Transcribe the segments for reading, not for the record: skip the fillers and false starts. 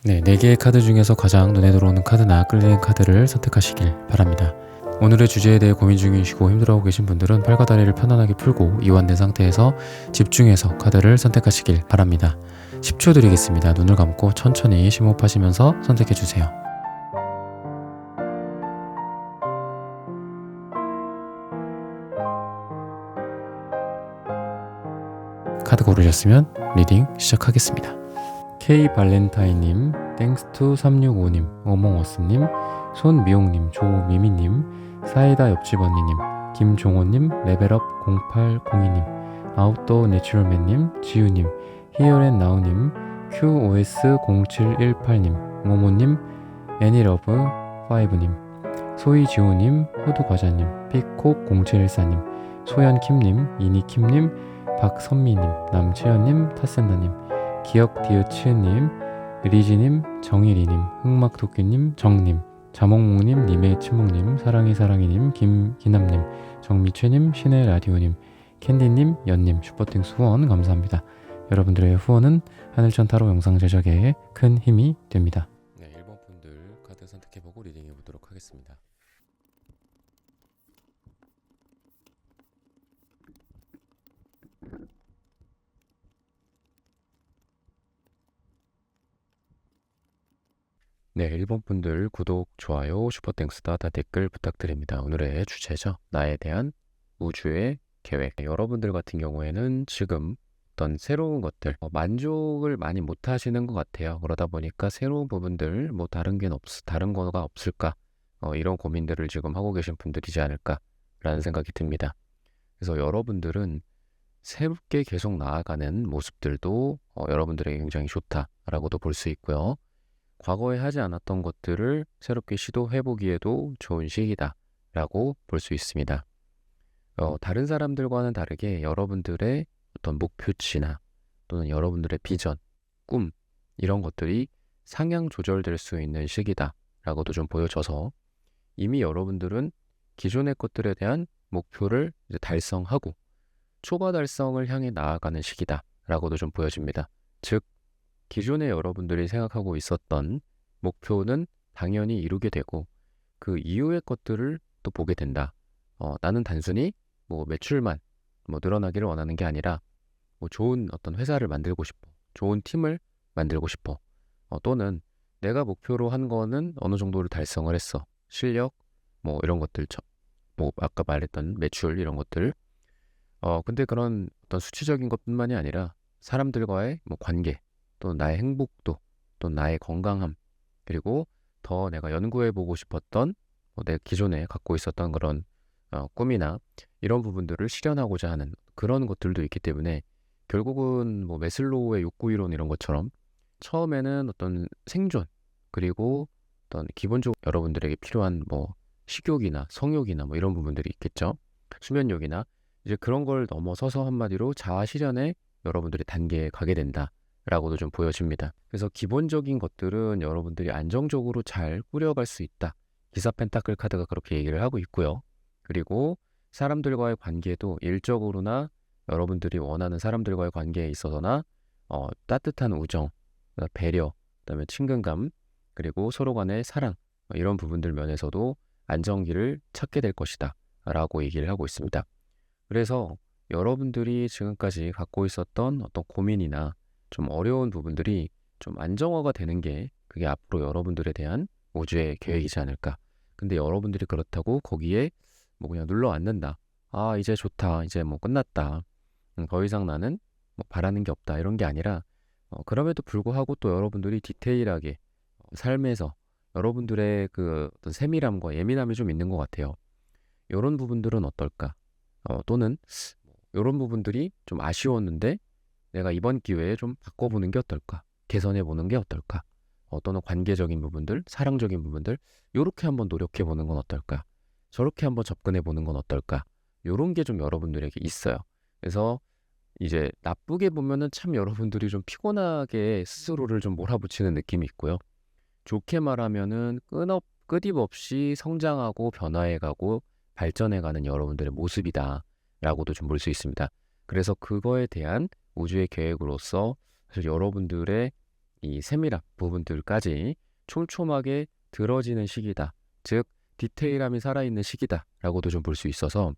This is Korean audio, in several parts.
네, 4개의 카드 중에서 가장 눈에 들어오는 카드나 끌리는 카드를 선택하시길 바랍니다. 오늘의 주제에 대해 고민 중이시고 힘들어하고 계신 분들은 팔과 다리를 편안하게 풀고 이완된 상태에서 집중해서 카드를 선택하시길 바랍니다. 10초 드리겠습니다. 눈을 감고 천천히 심호흡하시면서 선택해주세요. 카드 고르셨으면 리딩 시작하겠습니다. K 발렌타인님, 땡스투 365님, 어몽어스님, 손미용님, 조미미님, 사이다 옆집 언니님, 김종호님, 레벨업 0802님, 아웃도어 내추럴맨님, 지우님, 히어앤나우님, QOS0718님, 모모님, 애니러브 5님, 소이지호님, 호두과자님, 픽콕 0714님, 소연킴님, 이니킴님, 박선미님, 남채연님, 타센다님, 기억디어치님, 리지님, 정일이님, 흑막토끼님, 정님, 자몽몽님, 님의 침묵님, 사랑이님, 김기남님, 정미채님, 신의 라디오님, 캔디님, 연님, 슈퍼땡스 후원 감사합니다. 여러분들의 후원은 하늘천 타로 영상 제작에 큰 힘이 됩니다. 네, 1번 분들 카드 선택해보고 리딩해보도록 하겠습니다. 네, 1번 분들 구독, 좋아요, 슈퍼땡스 다 댓글 부탁드립니다. 오늘의 주제죠. 나에 대한 우주의 계획. 여러분들 같은 경우에는 지금 어떤 새로운 것들, 만족을 많이 못 하시는 것 같아요. 그러다 보니까 새로운 부분들, 다른 거가 없을까? 이런 고민들을 지금 하고 계신 분들이지 않을까라는 생각이 듭니다. 그래서 여러분들은 새롭게 계속 나아가는 모습들도 여러분들에게 굉장히 좋다라고도 볼 수 있고요. 과거에 하지 않았던 것들을 새롭게 시도해보기에도 좋은 시기다라고 볼 수 있습니다. 다른 사람들과는 다르게 여러분들의 어떤 목표치나 또는 여러분들의 비전, 꿈 이런 것들이 상향 조절될 수 있는 시기다라고도 좀 보여져서 이미 여러분들은 기존의 것들에 대한 목표를 이제 달성하고 초과 달성을 향해 나아가는 시기다라고도 좀 보여집니다. 즉 기존에 여러분들이 생각하고 있었던 목표는 당연히 이루게 되고 그 이후의 것들을 또 보게 된다. 나는 단순히 매출만 늘어나기를 원하는 게 아니라 좋은 어떤 회사를 만들고 싶어. 좋은 팀을 만들고 싶어. 또는 내가 목표로 한 거는 어느 정도를 달성을 했어. 실력, 이런 것들, 아까 말했던 매출 이런 것들. 근데 그런 어떤 수치적인 것뿐만이 아니라 사람들과의 관계, 또 나의 행복도, 또 나의 건강함, 그리고 더 내가 연구해보고 싶었던 내 기존에 갖고 있었던 그런 꿈이나 이런 부분들을 실현하고자 하는 그런 것들도 있기 때문에 결국은 매슬로우의 욕구 이론 이런 것처럼 처음에는 어떤 생존, 그리고 어떤 기본적으로 여러분들에게 필요한 식욕이나 성욕이나 이런 부분들이 있겠죠. 수면욕이나 이제 그런 걸 넘어서서 한마디로 자아 실현에 여러분들이 단계에 가게 된다. 라고도 좀 보여집니다. 그래서 기본적인 것들은 여러분들이 안정적으로 잘 꾸려갈 수 있다. 기사 펜타클 카드가 그렇게 얘기를 하고 있고요. 그리고 사람들과의 관계도 일적으로나 여러분들이 원하는 사람들과의 관계에 있어서나 따뜻한 우정, 배려, 그다음에 친근감, 그리고 서로 간의 사랑 이런 부분들 면에서도 안정기를 찾게 될 것이다. 라고 얘기를 하고 있습니다. 그래서 여러분들이 지금까지 갖고 있었던 어떤 고민이나 좀 어려운 부분들이 좀 안정화가 되는 게 그게 앞으로 여러분들에 대한 우주의 계획이지 않을까. 근데 여러분들이 그렇다고 거기에 그냥 눌러 앉는다. 아, 이제 좋다. 이제 끝났다. 더 이상 나는 바라는 게 없다. 이런 게 아니라 그럼에도 불구하고 또 여러분들이 디테일하게 삶에서 여러분들의 그 어떤 세밀함과 예민함이 좀 있는 것 같아요. 이런 부분들은 어떨까? 또는 이런 부분들이 좀 아쉬웠는데 내가 이번 기회에 좀 바꿔보는 게 어떨까? 개선해보는 게 어떨까? 또는 관계적인 부분들, 사랑적인 부분들 이렇게 한번 노력해보는 건 어떨까? 저렇게 한번 접근해보는 건 어떨까? 이런 게 좀 여러분들에게 있어요. 그래서 이제 나쁘게 보면은 참 여러분들이 좀 피곤하게 스스로를 좀 몰아붙이는 느낌이 있고요. 좋게 말하면은 끊임없이 성장하고 변화해가고 발전해가는 여러분들의 모습이다 라고도 좀 볼 수 있습니다. 그래서 그거에 대한 우주의 계획으로서 사실 여러분들의 이 세밀한 부분들까지 촘촘하게 들어지는 시기다. 즉 디테일함이 살아있는 시기다라고도 좀 볼 수 있어서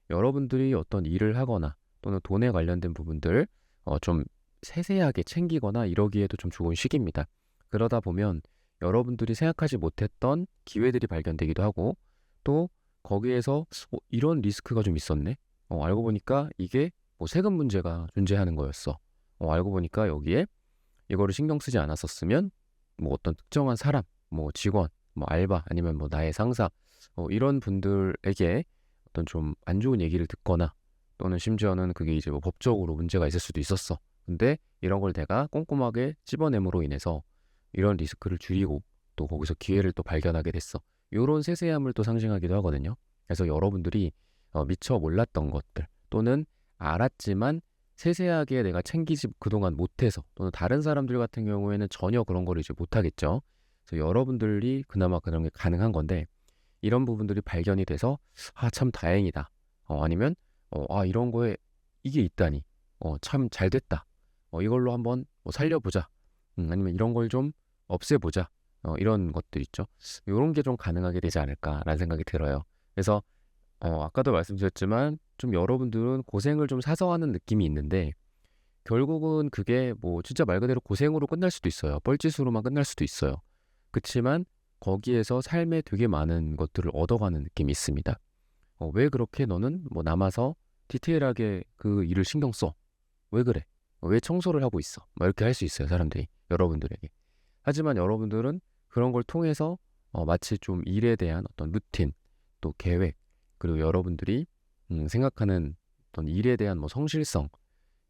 여러분들이 어떤 일을 하거나 또는 돈에 관련된 부분들 좀 세세하게 챙기거나 이러기에도 좀 좋은 시기입니다. 그러다 보면 여러분들이 생각하지 못했던 기회들이 발견되기도 하고 또 거기에서 이런 리스크가 좀 있었네. 알고 보니까 이게 뭐 세금 문제가 존재하는 거였어. 알고 보니까 여기에 이거를 신경 쓰지 않았었으면 뭐 어떤 특정한 사람, 뭐 직원, 뭐 알바 아니면 뭐 나의 상사 이런 분들에게 어떤 좀 안 좋은 얘기를 듣거나 또는 심지어는 그게 이제 뭐 법적으로 문제가 있을 수도 있었어. 근데 이런 걸 내가 꼼꼼하게 찝어냄으로 인해서 이런 리스크를 줄이고 또 거기서 기회를 또 발견하게 됐어. 이런 세세함을 또 상징하기도 하거든요. 그래서 여러분들이 미처 몰랐던 것들 또는 알았지만 세세하게 내가 챙기지 그동안 못해서 또는 다른 사람들 같은 경우에는 전혀 그런 걸 이제 못하겠죠. 그래서 여러분들이 그나마 그런 게 가능한 건데 이런 부분들이 발견이 돼서 참 다행이다. 아니면 이런 거에 이게 있다니 참 잘 됐다. 이걸로 한번 뭐 살려보자. 아니면 이런 걸 좀 없애보자. 이런 것들 있죠. 이런 게 좀 가능하게 되지 않을까라는 생각이 들어요. 그래서 아까도 말씀드렸지만 좀 여러분들은 고생을 좀 사서 하는 느낌이 있는데 결국은 그게 뭐 진짜 말 그대로 고생으로 끝날 수도 있어요. 뻘짓으로만 끝날 수도 있어요. 그치만 거기에서 삶에 되게 많은 것들을 얻어가는 느낌이 있습니다. 왜 그렇게 너는 뭐 남아서 디테일하게 그 일을 신경 써? 왜 그래? 왜 청소를 하고 있어? 뭐 이렇게 할 수 있어요, 사람들이. 여러분들에게. 하지만 여러분들은 그런 걸 통해서 마치 좀 일에 대한 어떤 루틴, 또 계획, 그리고 여러분들이 생각하는 어떤 일에 대한 뭐 성실성,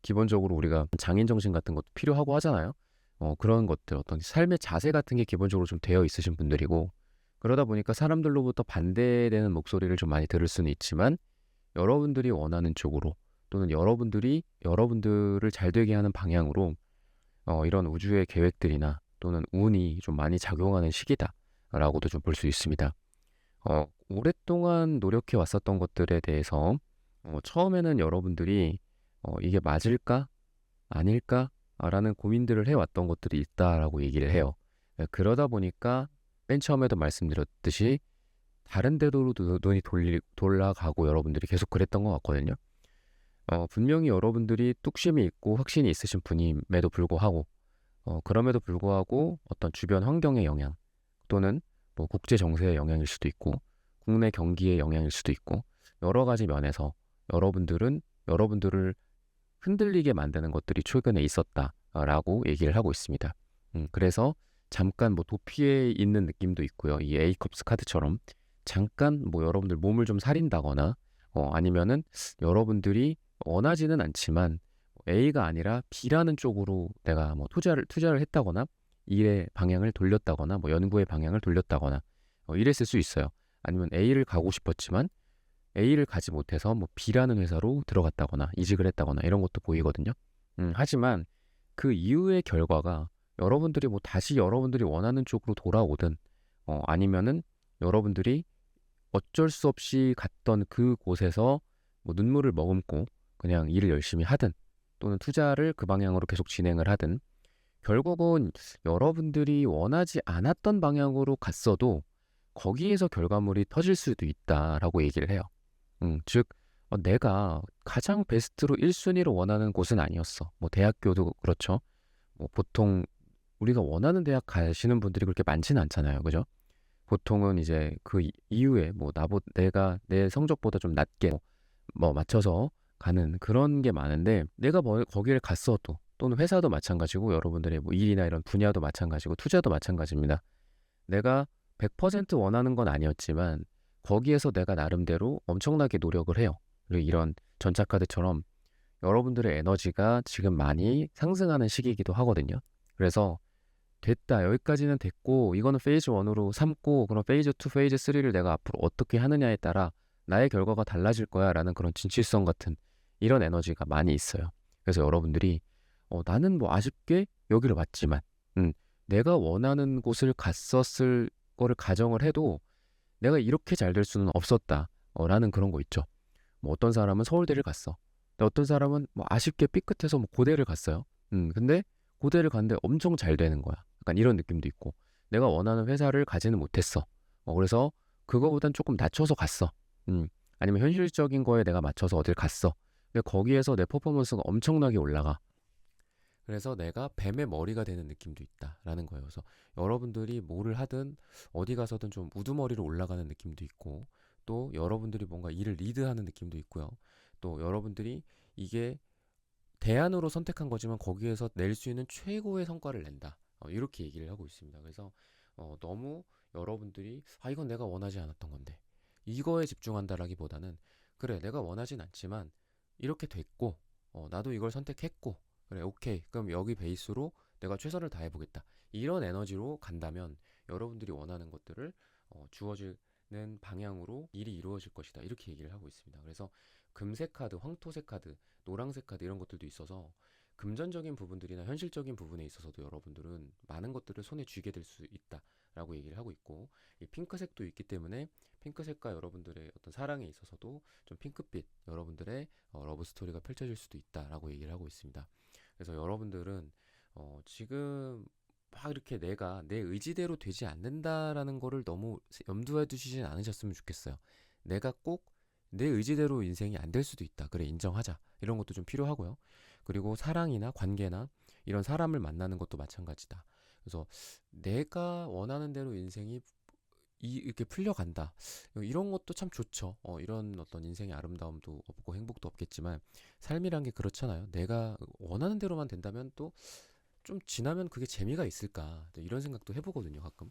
기본적으로 우리가 장인 정신 같은 것도 필요하고 하잖아요. 그런 것들, 어떤 삶의 자세 같은 게 기본적으로 좀 되어 있으신 분들이고 그러다 보니까 사람들로부터 반대되는 목소리를 좀 많이 들을 수는 있지만 여러분들이 원하는 쪽으로 또는 여러분들이 여러분들을 잘 되게 하는 방향으로 이런 우주의 계획들이나 또는 운이 좀 많이 작용하는 시기다라고도 좀 볼 수 있습니다. 오랫동안 노력해 왔었던 것들에 대해서 처음에는 여러분들이 이게 맞을까? 아닐까? 라는 고민들을 해왔던 것들이 있다라고 얘기를 해요. 그러다 보니까 맨 처음에도 말씀드렸듯이 다른 데로 눈이 돌아가고 여러분들이 계속 그랬던 것 같거든요. 분명히 여러분들이 뚝심이 있고 확신이 있으신 분임에도 불구하고 그럼에도 불구하고 어떤 주변 환경의 영향 또는 뭐 국제 정세의 영향일 수도 있고 국내 경기의 영향일 수도 있고 여러 가지 면에서 여러분들은 여러분들을 흔들리게 만드는 것들이 최근에 있었다라고 얘기를 하고 있습니다. 그래서 잠깐 뭐 도피에 있는 느낌도 있고요. 이 A컵스 카드처럼 잠깐 뭐 여러분들 몸을 좀 사린다거나 아니면은 여러분들이 원하지는 않지만 A가 아니라 B라는 쪽으로 내가 뭐 투자를 했다거나 일의 방향을 돌렸다거나 뭐 연구의 방향을 돌렸다거나 이랬을 수 있어요. 아니면 A를 가고 싶었지만 A를 가지 못해서 뭐 B라는 회사로 들어갔다거나 이직을 했다거나 이런 것도 보이거든요. 하지만 그 이후의 결과가 여러분들이 뭐 다시 여러분들이 원하는 쪽으로 돌아오든 아니면은 여러분들이 어쩔 수 없이 갔던 그 곳에서 뭐 눈물을 머금고 그냥 일을 열심히 하든 또는 투자를 그 방향으로 계속 진행을 하든 결국은 여러분들이 원하지 않았던 방향으로 갔어도 거기에서 결과물이 터질 수도 있다라고 얘기를 해요. 즉 내가 가장 베스트로 1순위로 원하는 곳은 아니었어. 뭐 대학교도 그렇죠. 뭐 보통 우리가 원하는 대학 가시는 분들이 그렇게 많지는 않잖아요. 그죠? 보통은 이제 그 이후에 뭐 내가 내 성적보다 좀 낮게 뭐 맞춰서 가는 그런 게 많은데 내가 뭐 거기를 갔어도 또는 회사도 마찬가지고 여러분들의 뭐 일이나 이런 분야도 마찬가지고 투자도 마찬가지입니다. 내가 100% 원하는 건 아니었지만 거기에서 내가 나름대로 엄청나게 노력을 해요. 그리고 이런 전차카드처럼 여러분들의 에너지가 지금 많이 상승하는 시기이기도 하거든요. 그래서 됐다. 여기까지는 됐고 이거는 페이즈 1으로 삼고 그럼 페이즈 2, 페이즈 3를 내가 앞으로 어떻게 하느냐에 따라 나의 결과가 달라질 거야 라는 그런 진실성 같은 이런 에너지가 많이 있어요. 그래서 여러분들이 나는 뭐 아쉽게 여기를 왔지만 내가 원하는 곳을 갔었을 거를 가정을 해도 내가 이렇게 잘 될 수는 없었다 라는 그런 거 있죠. 뭐 어떤 사람은 서울대를 갔어. 근데 어떤 사람은 뭐 아쉽게 삐끗해서 뭐 고대를 갔어요. 근데 고대를 갔는데 엄청 잘 되는 거야. 약간 이런 느낌도 있고 내가 원하는 회사를 가지는 못했어. 그래서 그거보단 조금 낮춰서 갔어. 아니면 현실적인 거에 내가 맞춰서 어딜 갔어. 근데 거기에서 내 퍼포먼스가 엄청나게 올라가. 그래서 내가 뱀의 머리가 되는 느낌도 있다라는 거예요. 그래서 여러분들이 뭐를 하든 어디 가서든 좀 우두머리로 올라가는 느낌도 있고 또 여러분들이 뭔가 일을 리드하는 느낌도 있고요. 또 여러분들이 이게 대안으로 선택한 거지만 거기에서 낼 수 있는 최고의 성과를 낸다. 이렇게 얘기를 하고 있습니다. 그래서 너무 여러분들이 이건 내가 원하지 않았던 건데 이거에 집중한다라기보다는 그래 내가 원하진 않지만 이렇게 됐고 나도 이걸 선택했고 그래 오케이 그럼 여기 베이스로 내가 최선을 다해보겠다 이런 에너지로 간다면 여러분들이 원하는 것들을 주어지는 방향으로 일이 이루어질 것이다 이렇게 얘기를 하고 있습니다. 그래서 금색 카드, 황토색 카드, 노란색 카드 이런 것들도 있어서 금전적인 부분들이나 현실적인 부분에 있어서도 여러분들은 많은 것들을 손에 쥐게 될 수 있다라고 얘기를 하고 있고 이 핑크색도 있기 때문에 핑크색과 여러분들의 어떤 사랑에 있어서도 좀 핑크빛 여러분들의 러브 스토리가 펼쳐질 수도 있다라고 얘기를 하고 있습니다. 그래서 여러분들은 지금 막 이렇게 내가 내 의지대로 되지 않는다라는 거를 너무 염두에 두시진 않으셨으면 좋겠어요. 내가 꼭 내 의지대로 인생이 안 될 수도 있다. 그래 인정하자. 이런 것도 좀 필요하고요. 그리고 사랑이나 관계나 이런 사람을 만나는 것도 마찬가지다. 그래서 내가 원하는 대로 인생이 이렇게 풀려간다. 이런 것도 참 좋죠. 이런 어떤 인생의 아름다움도 없고 행복도 없겠지만 삶이란 게 그렇잖아요. 내가 원하는 대로만 된다면 또 좀 지나면 그게 재미가 있을까? 또 이런 생각도 해보거든요, 가끔.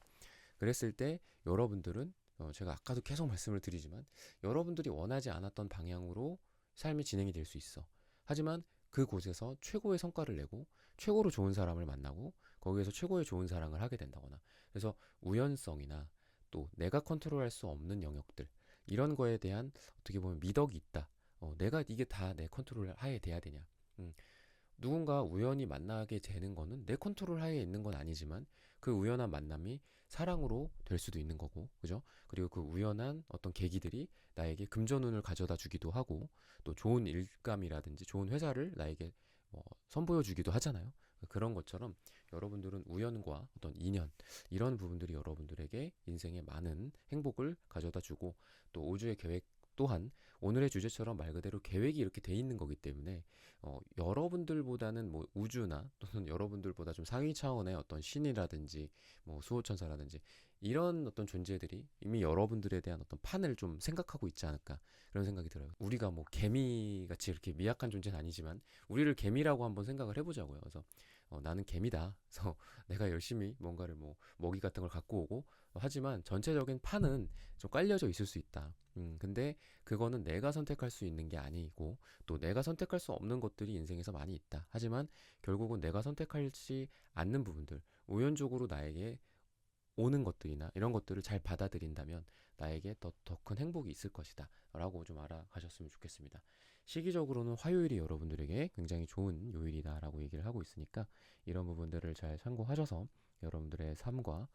그랬을 때 여러분들은 제가 아까도 계속 말씀을 드리지만 여러분들이 원하지 않았던 방향으로 삶이 진행이 될 수 있어. 하지만 그곳에서 최고의 성과를 내고 최고로 좋은 사람을 만나고 거기에서 최고의 좋은 사랑을 하게 된다거나 그래서 우연성이나 또 내가 컨트롤할 수 없는 영역들 이런 거에 대한 어떻게 보면 미덕이 있다. 내가 이게 다 내 컨트롤 하에 돼야 되냐. 누군가 우연히 만나게 되는 거는 내 컨트롤 하에 있는 건 아니지만 그 우연한 만남이 사랑으로 될 수도 있는 거고, 그죠? 그리고 그 우연한 어떤 계기들이 나에게 금전운을 가져다 주기도 하고, 또 좋은 일감이라든지 좋은 회사를 나에게 선보여 주기도 하잖아요. 그런 것처럼 여러분들은 우연과 어떤 인연, 이런 부분들이 여러분들에게 인생에 많은 행복을 가져다 주고, 또 우주의 계획 또한 오늘의 주제처럼 말 그대로 계획이 이렇게 돼 있는 거기 때문에 여러분들보다는 뭐 우주나 또는 여러분들보다 좀 상위 차원의 어떤 신이라든지 뭐 수호천사라든지 이런 어떤 존재들이 이미 여러분들에 대한 어떤 판을 좀 생각하고 있지 않을까 그런 생각이 들어요. 우리가 뭐 개미같이 이렇게 미약한 존재는 아니지만 우리를 개미라고 한번 생각을 해보자고요. 그래서 나는 개미다. 그래서 내가 열심히 뭔가를 뭐 먹이 같은 걸 갖고 오고 하지만 전체적인 판은 좀 깔려져 있을 수 있다. 근데 그거는 내가 선택할 수 있는 게 아니고 또 내가 선택할 수 없는 것들이 인생에서 많이 있다. 하지만 결국은 내가 선택하지 않는 부분들, 우연적으로 나에게 오는 것들이나 이런 것들을 잘 받아들인다면 나에게 더 큰 행복이 있을 것이다 라고 좀 알아가셨으면 좋겠습니다. 시기적으로는 화요일이 여러분들에게 굉장히 좋은 요일이다 라고 얘기를 하고 있으니까 이런 부분들을 잘 참고하셔서 여러분들의 삶과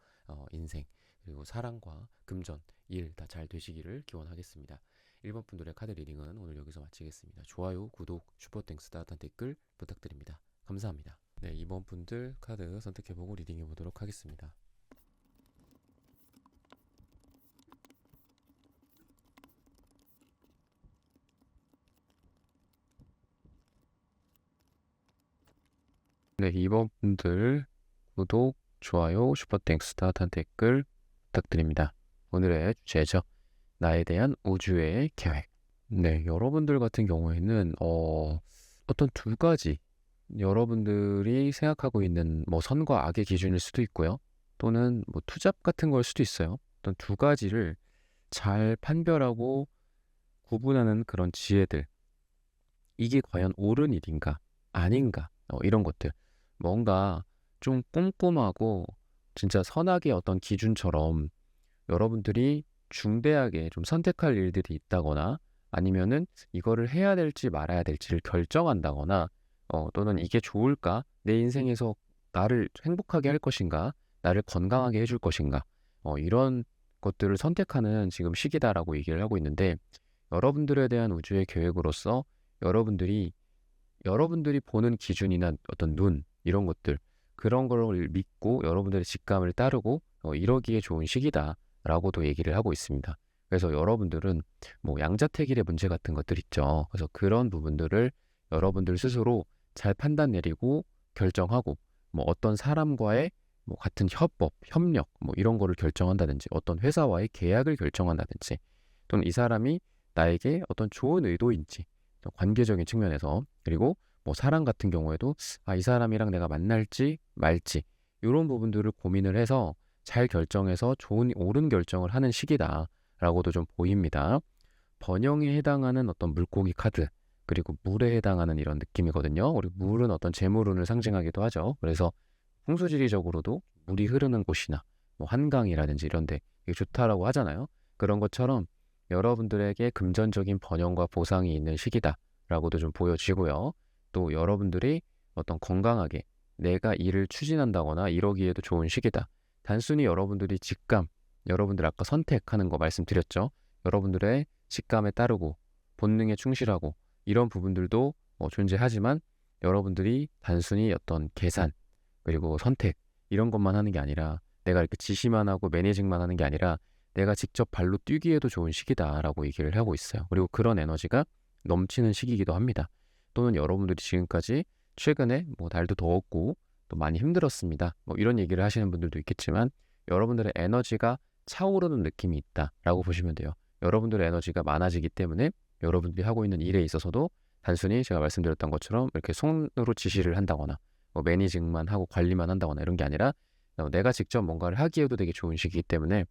인생 그리고 사랑과 금전, 일 다 잘 되시기를 기원하겠습니다. 1번 분들의 카드 리딩은 오늘 여기서 마치겠습니다. 좋아요, 구독, 슈퍼땡스 따뜻한 댓글 부탁드립니다. 감사합니다. 네, 2번 분들 카드 선택해보고 리딩해보도록 하겠습니다. 네, 2번 분들 구독, 좋아요, 슈퍼땡스 따뜻한 댓글 부탁드립니다. 오늘의 주제죠. 나에 대한 우주의 계획. 네, 여러분들 같은 경우에는 어떤 두 가지 여러분들이 생각하고 있는 뭐 선과 악의 기준일 수도 있고요. 또는 뭐 투잡 같은 걸 수도 있어요. 어떤 두 가지를 잘 판별하고 구분하는 그런 지혜들. 이게 과연 옳은 일인가 아닌가 이런 것들. 뭔가 좀 꼼꼼하고 진짜 선악의 어떤 기준처럼 여러분들이 중대하게 좀 선택할 일들이 있다거나 아니면은 이거를 해야 될지 말아야 될지를 결정한다거나 또는 이게 좋을까? 내 인생에서 나를 행복하게 할 것인가? 나를 건강하게 해줄 것인가? 이런 것들을 선택하는 지금 시기다라고 얘기를 하고 있는데 여러분들에 대한 우주의 계획으로서 여러분들이 보는 기준이나 어떤 눈 이런 것들 그런 걸 믿고 여러분들의 직감을 따르고 이러기에 좋은 시기다라고도 얘기를 하고 있습니다. 그래서 여러분들은 뭐 양자택일의 문제 같은 것들 있죠. 그래서 그런 부분들을 여러분들 스스로 잘 판단 내리고 결정하고 뭐 어떤 사람과의 뭐 같은 협업, 협력 뭐 이런 거를 결정한다든지 어떤 회사와의 계약을 결정한다든지 또는 이 사람이 나에게 어떤 좋은 의도인지 관계적인 측면에서 그리고 뭐 사람 같은 경우에도 이 사람이랑 내가 만날지 말지 이런 부분들을 고민을 해서 잘 결정해서 좋은 옳은 결정을 하는 시기다라고도 좀 보입니다. 번영에 해당하는 어떤 물고기 카드 그리고 물에 해당하는 이런 느낌이거든요. 그리고 물은 어떤 재물운을 상징하기도 하죠. 그래서 풍수지리적으로도 물이 흐르는 곳이나 뭐 한강이라든지 이런 데 이게 좋다라고 하잖아요. 그런 것처럼 여러분들에게 금전적인 번영과 보상이 있는 시기다라고도 좀 보여지고요. 또 여러분들이 어떤 건강하게 내가 일을 추진한다거나 이러기에도 좋은 시기다. 단순히 여러분들이 직감, 여러분들 아까 선택하는 거 말씀드렸죠. 여러분들의 직감에 따르고 본능에 충실하고 이런 부분들도 존재하지만 여러분들이 단순히 어떤 계산 그리고 선택 이런 것만 하는 게 아니라 내가 이렇게 지시만 하고 매니징만 하는 게 아니라 내가 직접 발로 뛰기에도 좋은 시기다라고 얘기를 하고 있어요. 그리고 그런 에너지가 넘치는 시기이기도 합니다. 또는 여러분들이 지금까지 최근에 뭐 날도 더웠고 또 많이 힘들었습니다. 뭐 이런 얘기를 하시는 분들도 있겠지만 여러분들의 에너지가 차오르는 느낌이 있다라고 보시면 돼요. 여러분들의 에너지가 많아지기 때문에 여러분들이 하고 있는 일에 있어서도 단순히 제가 말씀드렸던 것처럼 이렇게 손으로 지시를 한다거나 뭐 매니징만 하고 관리만 한다거나 이런 게 아니라 내가 직접 뭔가를 하기에도 되게 좋은 시기이기 때문에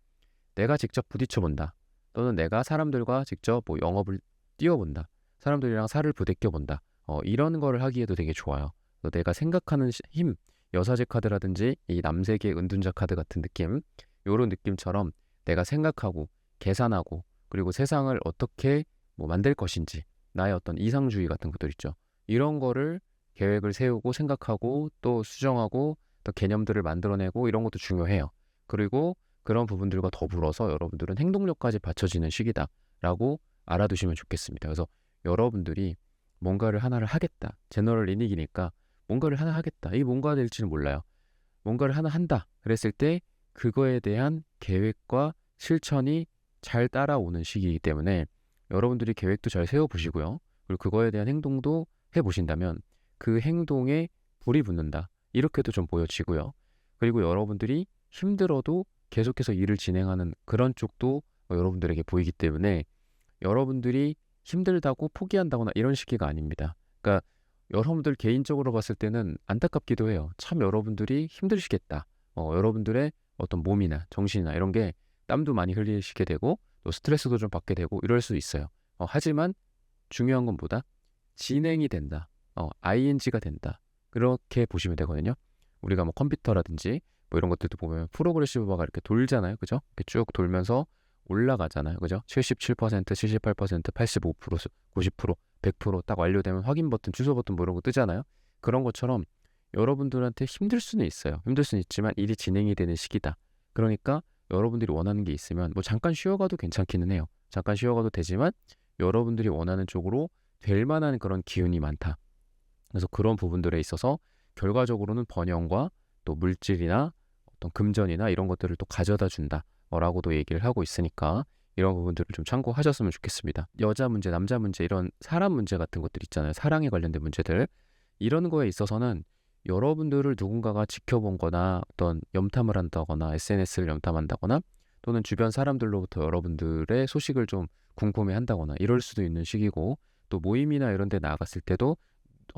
내가 직접 부딪혀본다. 또는 내가 사람들과 직접 뭐 영업을 뛰어본다. 사람들이랑 살을 부대껴본다. 이런 거를 하기에도 되게 좋아요. 내가 생각하는 힘, 여사제 카드라든지 이 남세계 은둔자 카드 같은 느낌, 요런 느낌처럼 내가 생각하고 계산하고 그리고 세상을 어떻게 뭐 만들 것인지 나의 어떤 이상주의 같은 것들 있죠. 이런 거를 계획을 세우고 생각하고 또 수정하고 또 개념들을 만들어내고 이런 것도 중요해요. 그리고 그런 부분들과 더불어서 여러분들은 행동력까지 받쳐지는 시기다라고 알아두시면 좋겠습니다. 그래서 여러분들이 뭔가를 하나를 하겠다. 제너럴 리닉이니까 뭔가를 하나 하겠다. 이게 뭔가 될지는 몰라요. 뭔가를 하나 한다. 그랬을 때 그거에 대한 계획과 실천이 잘 따라오는 시기이기 때문에 여러분들이 계획도 잘 세워보시고요. 그리고 그거에 대한 행동도 해보신다면 그 행동에 불이 붙는다. 이렇게도 좀 보여지고요. 그리고 여러분들이 힘들어도 계속해서 일을 진행하는 그런 쪽도 여러분들에게 보이기 때문에 여러분들이 힘들다고 포기한다거나 이런 시기가 아닙니다. 그러니까 여러분들 개인적으로 봤을 때는 안타깝기도 해요. 참 여러분들이 힘드시겠다. 여러분들의 어떤 몸이나 정신이나 이런 게 땀도 많이 흘리시게 되고 또 스트레스도 좀 받게 되고 이럴 수 있어요. 하지만 중요한 건 뭐다? 진행이 된다. ing가 된다. 그렇게 보시면 되거든요. 우리가 뭐 컴퓨터라든지 뭐 이런 것들도 보면 프로그레시브 바가 이렇게 돌잖아요. 그죠? 이렇게 쭉 돌면서 올라가잖아요. 그죠? 77%, 78%, 85%, 90%, 100%딱 완료되면 확인 버튼, 취소 버튼 뭐 이런 거 뜨잖아요. 그런 것처럼 여러분들한테 힘들 수는 있어요. 힘들 수는 있지만 일이 진행이 되는 시기다. 그러니까 여러분들이 원하는 게 있으면 뭐 잠깐 쉬어가도 괜찮기는 해요. 잠깐 쉬어가도 되지만 여러분들이 원하는 쪽으로 될 만한 그런 기운이 많다. 그래서 그런 부분들에 있어서 결과적으로는 번영과 또 물질이나 어떤 금전이나 이런 것들을 또 가져다 준다. 라고도 얘기를 하고 있으니까 이런 부분들을 좀 참고하셨으면 좋겠습니다. 여자 문제, 남자 문제, 이런 사람 문제 같은 것들 있잖아요. 사랑에 관련된 문제들. 이런 거에 있어서는 여러분들을 누군가가 지켜본 거나 어떤 염탐을 한다거나 SNS를 염탐한다거나 또는 주변 사람들로부터 여러분들의 소식을 좀 궁금해 한다거나 이럴 수도 있는 시기고 또 모임이나 이런 데 나갔을 때도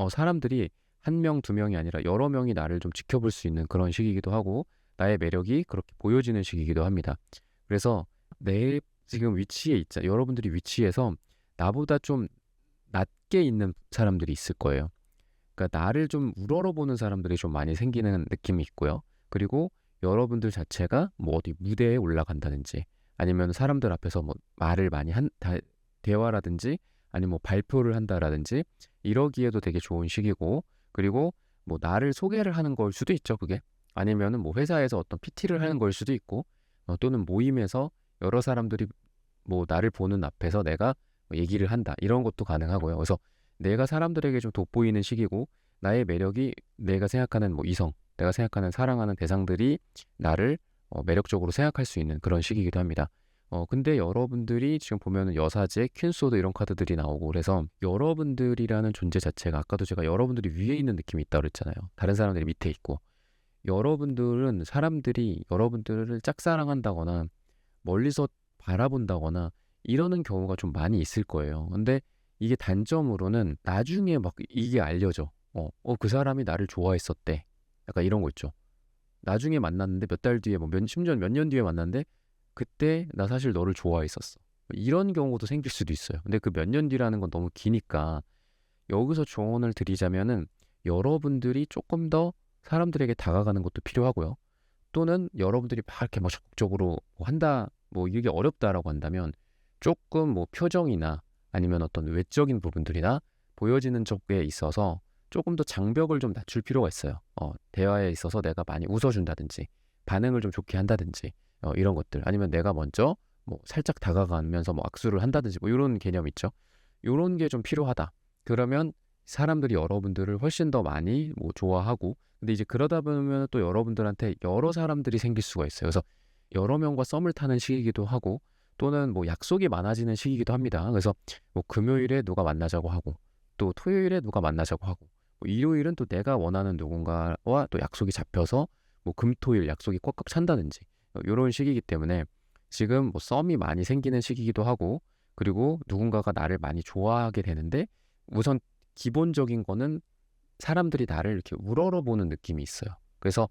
사람들이 한 명, 두 명이 아니라 여러 명이 나를 좀 지켜볼 수 있는 그런 시기이기도 하고 나의 매력이 그렇게 보여지는 시기이기도 합니다. 그래서 내 지금 위치에 있자 여러분들이 위치에서 나보다 좀 낮게 있는 사람들이 있을 거예요. 그러니까 나를 좀 우러러보는 사람들이 좀 많이 생기는 느낌이 있고요. 그리고 여러분들 자체가 뭐 어디 무대에 올라간다든지 아니면 사람들 앞에서 뭐 말을 많이 대화라든지 아니면 뭐 발표를 한다라든지 이러기에도 되게 좋은 시기고 그리고 뭐 나를 소개를 하는 걸 수도 있죠. 그게 아니면은 뭐 회사에서 어떤 PT를 하는 걸 수도 있고 또는 모임에서 여러 사람들이 뭐 나를 보는 앞에서 내가 얘기를 한다 이런 것도 가능하고요. 그래서 내가 사람들에게 좀 돋보이는 시기고 나의 매력이 내가 생각하는 뭐 이성 내가 생각하는 사랑하는 대상들이 나를 매력적으로 생각할 수 있는 그런 시기이기도 합니다. 근데 여러분들이 지금 보면은 여사제, 퀸소드 이런 카드들이 나오고 그래서 여러분들이라는 존재 자체가 아까도 제가 여러분들이 위에 있는 느낌이 있다고 그랬잖아요. 다른 사람들이 밑에 있고 여러분들은 사람들이 여러분들을 짝사랑한다거나 멀리서 바라본다거나 이러는 경우가 좀 많이 있을 거예요. 근데 이게 단점으로는 나중에 막 이게 알려져. 그 사람이 나를 좋아했었대. 약간 이런 거 있죠. 나중에 만났는데 몇 달 뒤에 심지어 몇 년 뒤에 만났는데 그때 나 사실 너를 좋아했었어. 이런 경우도 생길 수도 있어요. 근데 그 몇 년 뒤라는 건 너무 기니까 여기서 조언을 드리자면은 여러분들이 조금 더 사람들에게 다가가는 것도 필요하고요. 또는 여러분들이 막 이렇게 막 적극적으로 뭐 한다, 뭐 이게 어렵다라고 한다면 조금 뭐 표정이나 아니면 어떤 외적인 부분들이나 보여지는 쪽에 있어서 조금 더 장벽을 좀 낮출 필요가 있어요. 대화에 있어서 내가 많이 웃어준다든지 반응을 좀 좋게 한다든지 이런 것들 아니면 내가 먼저 뭐 살짝 다가가면서 뭐 악수를 한다든지 뭐 이런 개념 있죠. 이런 게 좀 필요하다. 그러면 사람들이 여러분들을 훨씬 더 많이 뭐 좋아하고 근데 이제 그러다 보면 또 여러분들한테 여러 사람들이 생길 수가 있어요. 그래서 여러 명과 썸을 타는 시기이기도 하고 또는 뭐 약속이 많아지는 시기이기도 합니다. 그래서 뭐 금요일에 누가 만나자고 하고 또 토요일에 누가 만나자고 하고 뭐 일요일은 또 내가 원하는 누군가와 또 약속이 잡혀서 뭐 금토일 약속이 꽉꽉 찬다든지 이런 시기이기 때문에 지금 뭐 썸이 많이 생기는 시기이기도 하고 그리고 누군가가 나를 많이 좋아하게 되는데 우선 기본적인 거는 사람들이 나를 이렇게 우러러보는 느낌이 있어요. 그래서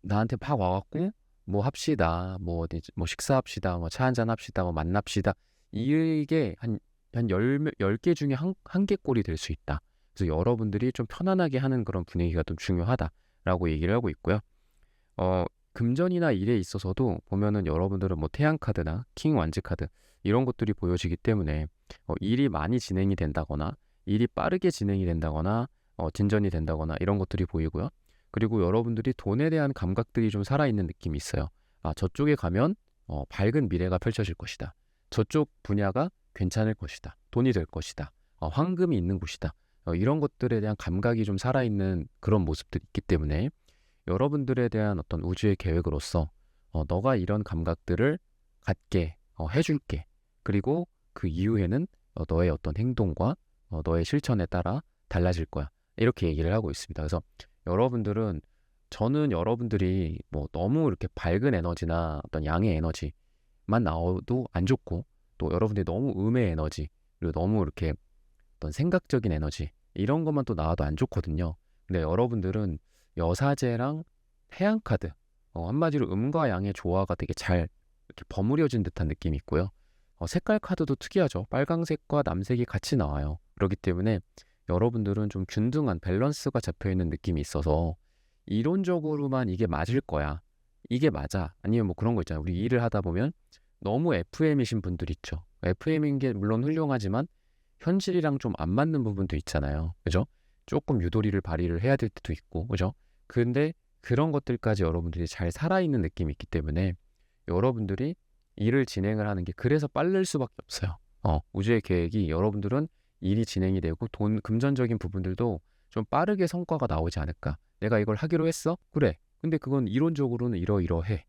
나한테 막 와갖고 뭐 합시다, 뭐 어디 뭐 식사합시다, 뭐 차 한잔 합시다, 뭐 만납시다. 이게 한 10개 중에 한 개 꼴이 될 수 있다. 그래서 여러분들이 좀 편안하게 하는 그런 분위기가 좀 중요하다라고 얘기를 하고 있고요. 금전이나 일에 있어서도 보면은 여러분들은 뭐 태양 카드나 킹 완즈 카드 이런 것들이 보여지기 때문에 일이 많이 진행이 된다거나 일이 빠르게 진행이 된다거나 진전이 된다거나 이런 것들이 보이고요. 그리고 여러분들이 돈에 대한 감각들이 좀 살아있는 느낌이 있어요. 저쪽에 가면 밝은 미래가 펼쳐질 것이다. 저쪽 분야가 괜찮을 것이다. 돈이 될 것이다. 황금이 있는 곳이다. 이런 것들에 대한 감각이 좀 살아있는 그런 모습들이 있기 때문에 여러분들에 대한 어떤 우주의 계획으로서 너가 이런 감각들을 갖게 해줄게. 그리고 그 이후에는 너의 어떤 행동과 너의 실천에 따라 달라질 거야. 이렇게 얘기를 하고 있습니다. 그래서 여러분들은 저는 여러분들이 뭐 너무 이렇게 밝은 에너지나 어떤 양의 에너지만 나와도 안 좋고 또 여러분들이 너무 음의 에너지 그리고 너무 이렇게 어떤 생각적인 에너지 이런 것만 또 나와도 안 좋거든요. 근데 여러분들은 여사제랑 태양 카드 한마디로 음과 양의 조화가 되게 잘 이렇게 버무려진 듯한 느낌이 있고요. 색깔 카드도 특이하죠. 빨강색과 남색이 같이 나와요. 그렇기 때문에 여러분들은 좀 균등한 밸런스가 잡혀있는 느낌이 있어서 이론적으로만 이게 맞을 거야. 이게 맞아. 아니면 뭐 그런 거 있잖아요. 우리 일을 하다 보면 너무 FM이신 분들 있죠. FM인 게 물론 훌륭하지만 현실이랑 좀 안 맞는 부분도 있잖아요. 그죠? 조금 유도리를 발휘를 해야 될 때도 있고, 그죠? 근데 그런 것들까지 여러분들이 잘 살아있는 느낌이 있기 때문에 여러분들이 일을 진행을 하는 게 그래서 빠를 수밖에 없어요. 우주의 계획이 여러분들은 일이 진행이 되고 금전적인 부분들도 좀 빠르게 성과가 나오지 않을까. 내가 이걸 하기로 했어? 그래. 근데 그건 이론적으로는 이러이러해.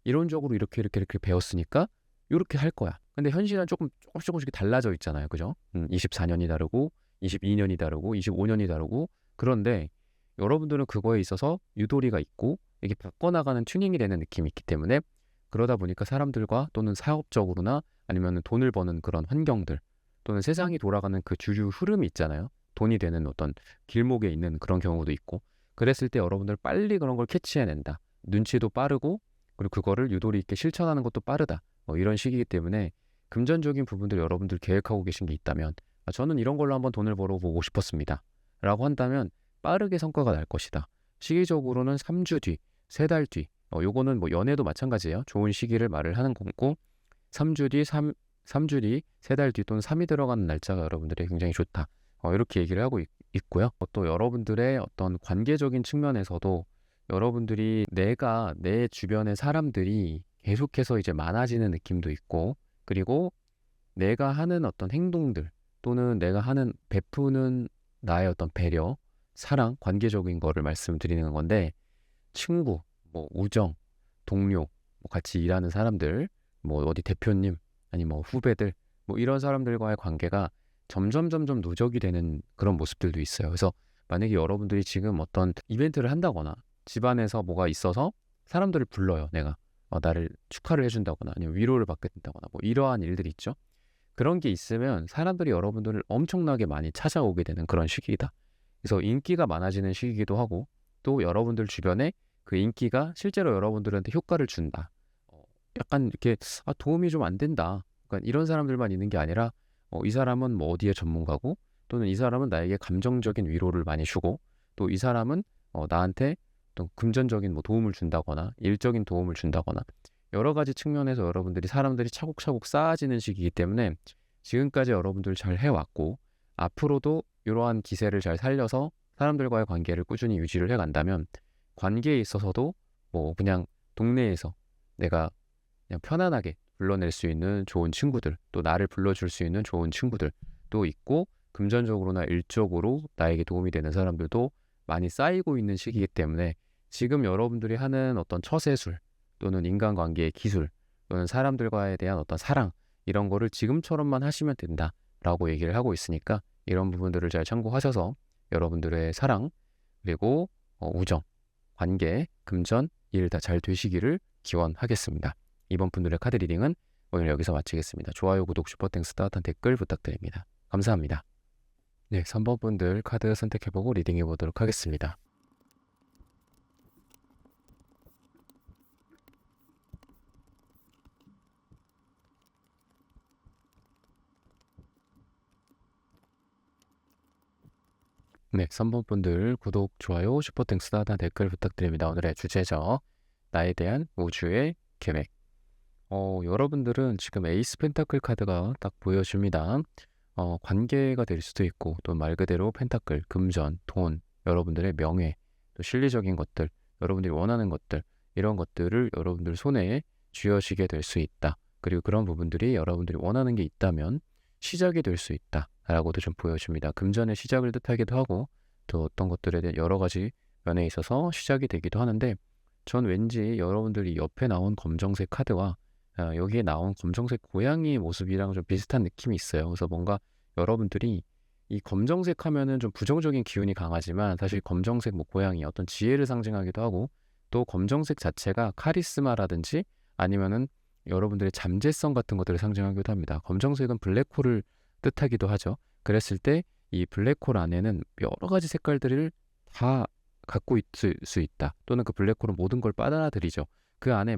이론적으로 이렇게 배웠으니까 이렇게 할 거야. 근데 현실은 조금씩 달라져 있잖아요. 그죠? 24년이 다르고 22년이 다르고 25년이 다르고 그런데 여러분들은 그거에 있어서 유도리가 있고 이게 바꿔나가는 튜닝이 되는 느낌이 있기 때문에 그러다 보니까 사람들과 또는 사업적으로나 아니면 돈을 버는 그런 환경들 또는 세상이 돌아가는 그 주류 흐름이 있잖아요. 돈이 되는 어떤 길목에 있는 그런 경우도 있고 그랬을 때 여러분들 빨리 그런 걸 캐치해낸다. 눈치도 빠르고 그리고 그거를 유도리 있게 실천하는 것도 빠르다. 이런 식이기 때문에 금전적인 부분들 여러분들 계획하고 계신 게 있다면 저는 이런 걸로 한번 돈을 벌어보고 싶었습니다. 라고 한다면 빠르게 성과가 날 것이다. 시기적으로는 3주 뒤, 3달 뒤 요거는 뭐 연애도 마찬가지예요. 좋은 시기를 말을 하는 거고 3주 뒤, 3주 뒤, 3달 뒤 또는 3이 들어가는 날짜가 여러분들이 굉장히 좋다. 이렇게 얘기를 하고 있고요. 또 여러분들의 어떤 관계적인 측면에서도 여러분들이 내가 내 주변의 사람들이 계속해서 이제 많아지는 느낌도 있고 그리고 내가 하는 어떤 행동들 또는 내가 하는 베푸는 나의 어떤 배려, 사랑, 관계적인 거를 말씀드리는 건데 친구, 뭐 우정, 동료, 뭐 같이 일하는 사람들, 뭐 어디 대표님, 아니 뭐 후배들, 뭐 이런 사람들과의 관계가 점점 누적이 되는 그런 모습들도 있어요. 그래서 만약에 여러분들이 지금 어떤 이벤트를 한다거나 집안에서 뭐가 있어서 사람들을 불러요. 내가 나를 축하를 해준다거나 아니면 위로를 받게 된다거나 뭐 이러한 일들이 있죠. 그런 게 있으면 사람들이 여러분들을 엄청나게 많이 찾아오게 되는 그런 시기이다. 그래서 인기가 많아지는 시기이기도 하고 또 여러분들 주변에 그 인기가 실제로 여러분들한테 효과를 준다. 약간 이렇게 도움이 좀 안 된다. 그러니까 이런 사람들만 있는 게 아니라 이 사람은 뭐 어디에 전문가고 또는 이 사람은 나에게 감정적인 위로를 많이 주고 또 이 사람은 나한테 어떤 금전적인 뭐 도움을 준다거나 일적인 도움을 준다거나 여러 가지 측면에서 여러분들이 사람들이 차곡차곡 쌓아지는 시기이기 때문에 지금까지 여러분들 잘 해왔고 앞으로도 이러한 기세를 잘 살려서 사람들과의 관계를 꾸준히 유지를 해간다면 관계에 있어서도 뭐 그냥 동네에서 내가 그냥 편안하게 불러낼 수 있는 좋은 친구들 또 나를 불러줄 수 있는 좋은 친구들 또 있고 금전적으로나 일적으로 나에게 도움이 되는 사람들도 많이 쌓이고 있는 시기이기 때문에 지금 여러분들이 하는 어떤 처세술 또는 인간관계의 기술 또는 사람들과에 대한 어떤 사랑 이런 거를 지금처럼만 하시면 된다라고 얘기를 하고 있으니까 이런 부분들을 잘 참고하셔서 여러분들의 사랑 그리고 우정, 관계, 금전, 일 다 잘 되시기를 기원하겠습니다. 이번 분들의 카드 리딩은 오늘 여기서 마치겠습니다. 좋아요, 구독, 슈퍼땡스, 따뜻한 댓글 부탁드립니다. 감사합니다. 네, 3번 분들 카드 선택해보고 리딩해 보도록 하겠습니다. 네, 3번 분들 구독, 좋아요, 슈퍼땡스, 따뜻한 댓글 부탁드립니다. 오늘의 주제죠. 나에 대한 우주의 계획. 여러분들은 지금 에이스 펜타클 카드가 딱 보여줍니다. 관계가 될 수도 있고 또 말 그대로 펜타클, 금전, 돈, 여러분들의 명예, 또 실리적인 것들, 여러분들이 원하는 것들 이런 것들을 여러분들 손에 쥐어지게 될 수 있다. 그리고 그런 부분들이 여러분들이 원하는 게 있다면 시작이 될 수 있다 라고도 좀 보여줍니다. 금전의 시작을 뜻하기도 하고 또 어떤 것들에 대한 여러 가지 면에 있어서 시작이 되기도 하는데 전 왠지 여러분들이 옆에 나온 검정색 카드와 여기에 나온 검정색 고양이 모습이랑 좀 비슷한 느낌이 있어요. 그래서 뭔가 여러분들이 이 검정색 하면은 좀 부정적인 기운이 강하지만 사실 검정색 뭐 고양이 어떤 지혜를 상징하기도 하고 또 검정색 자체가 카리스마라든지 아니면은 여러분들의 잠재성 같은 것들을 상징하기도 합니다. 검정색은 블랙홀을 뜻하기도 하죠. 그랬을 때 이 블랙홀 안에는 여러 가지 색깔들을 다 갖고 있을 수 있다. 또는 그 블랙홀은 모든 걸 빨아들이죠. 그 안에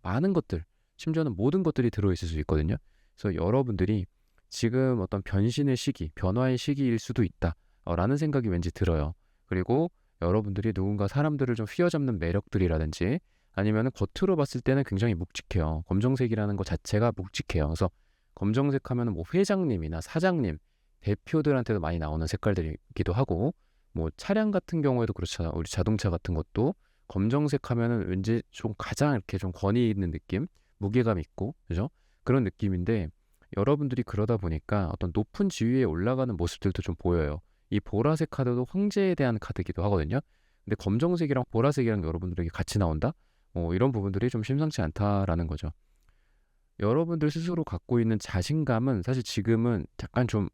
많은 것들, 심지어는 모든 것들이 들어있을 수 있거든요. 그래서 여러분들이 지금 어떤 변신의 시기, 변화의 시기일 수도 있다. 라는 생각이 왠지 들어요. 그리고 여러분들이 누군가 사람들을 좀 휘어잡는 매력들이라든지 아니면 겉으로 봤을 때는 굉장히 묵직해요. 검정색이라는 것 자체가 묵직해요. 그래서 검정색 하면 뭐 회장님이나 사장님, 대표들한테도 많이 나오는 색깔들이기도 하고 뭐 차량 같은 경우에도 그렇잖아. 우리 자동차 같은 것도 검정색 하면은 왠지 좀 가장 이렇게 좀 권위 있는 느낌, 무게감 있고, 그죠? 그런 느낌인데 여러분들이 그러다 보니까 어떤 높은 지위에 올라가는 모습들도 좀 보여요. 이 보라색 카드도 황제에 대한 카드이기도 하거든요. 근데 검정색이랑 보라색이랑 여러분들에게 같이 나온다? 이런 부분들이 좀 심상치 않다라는 거죠. 여러분들 스스로 갖고 있는 자신감은 사실 지금은 약간 좀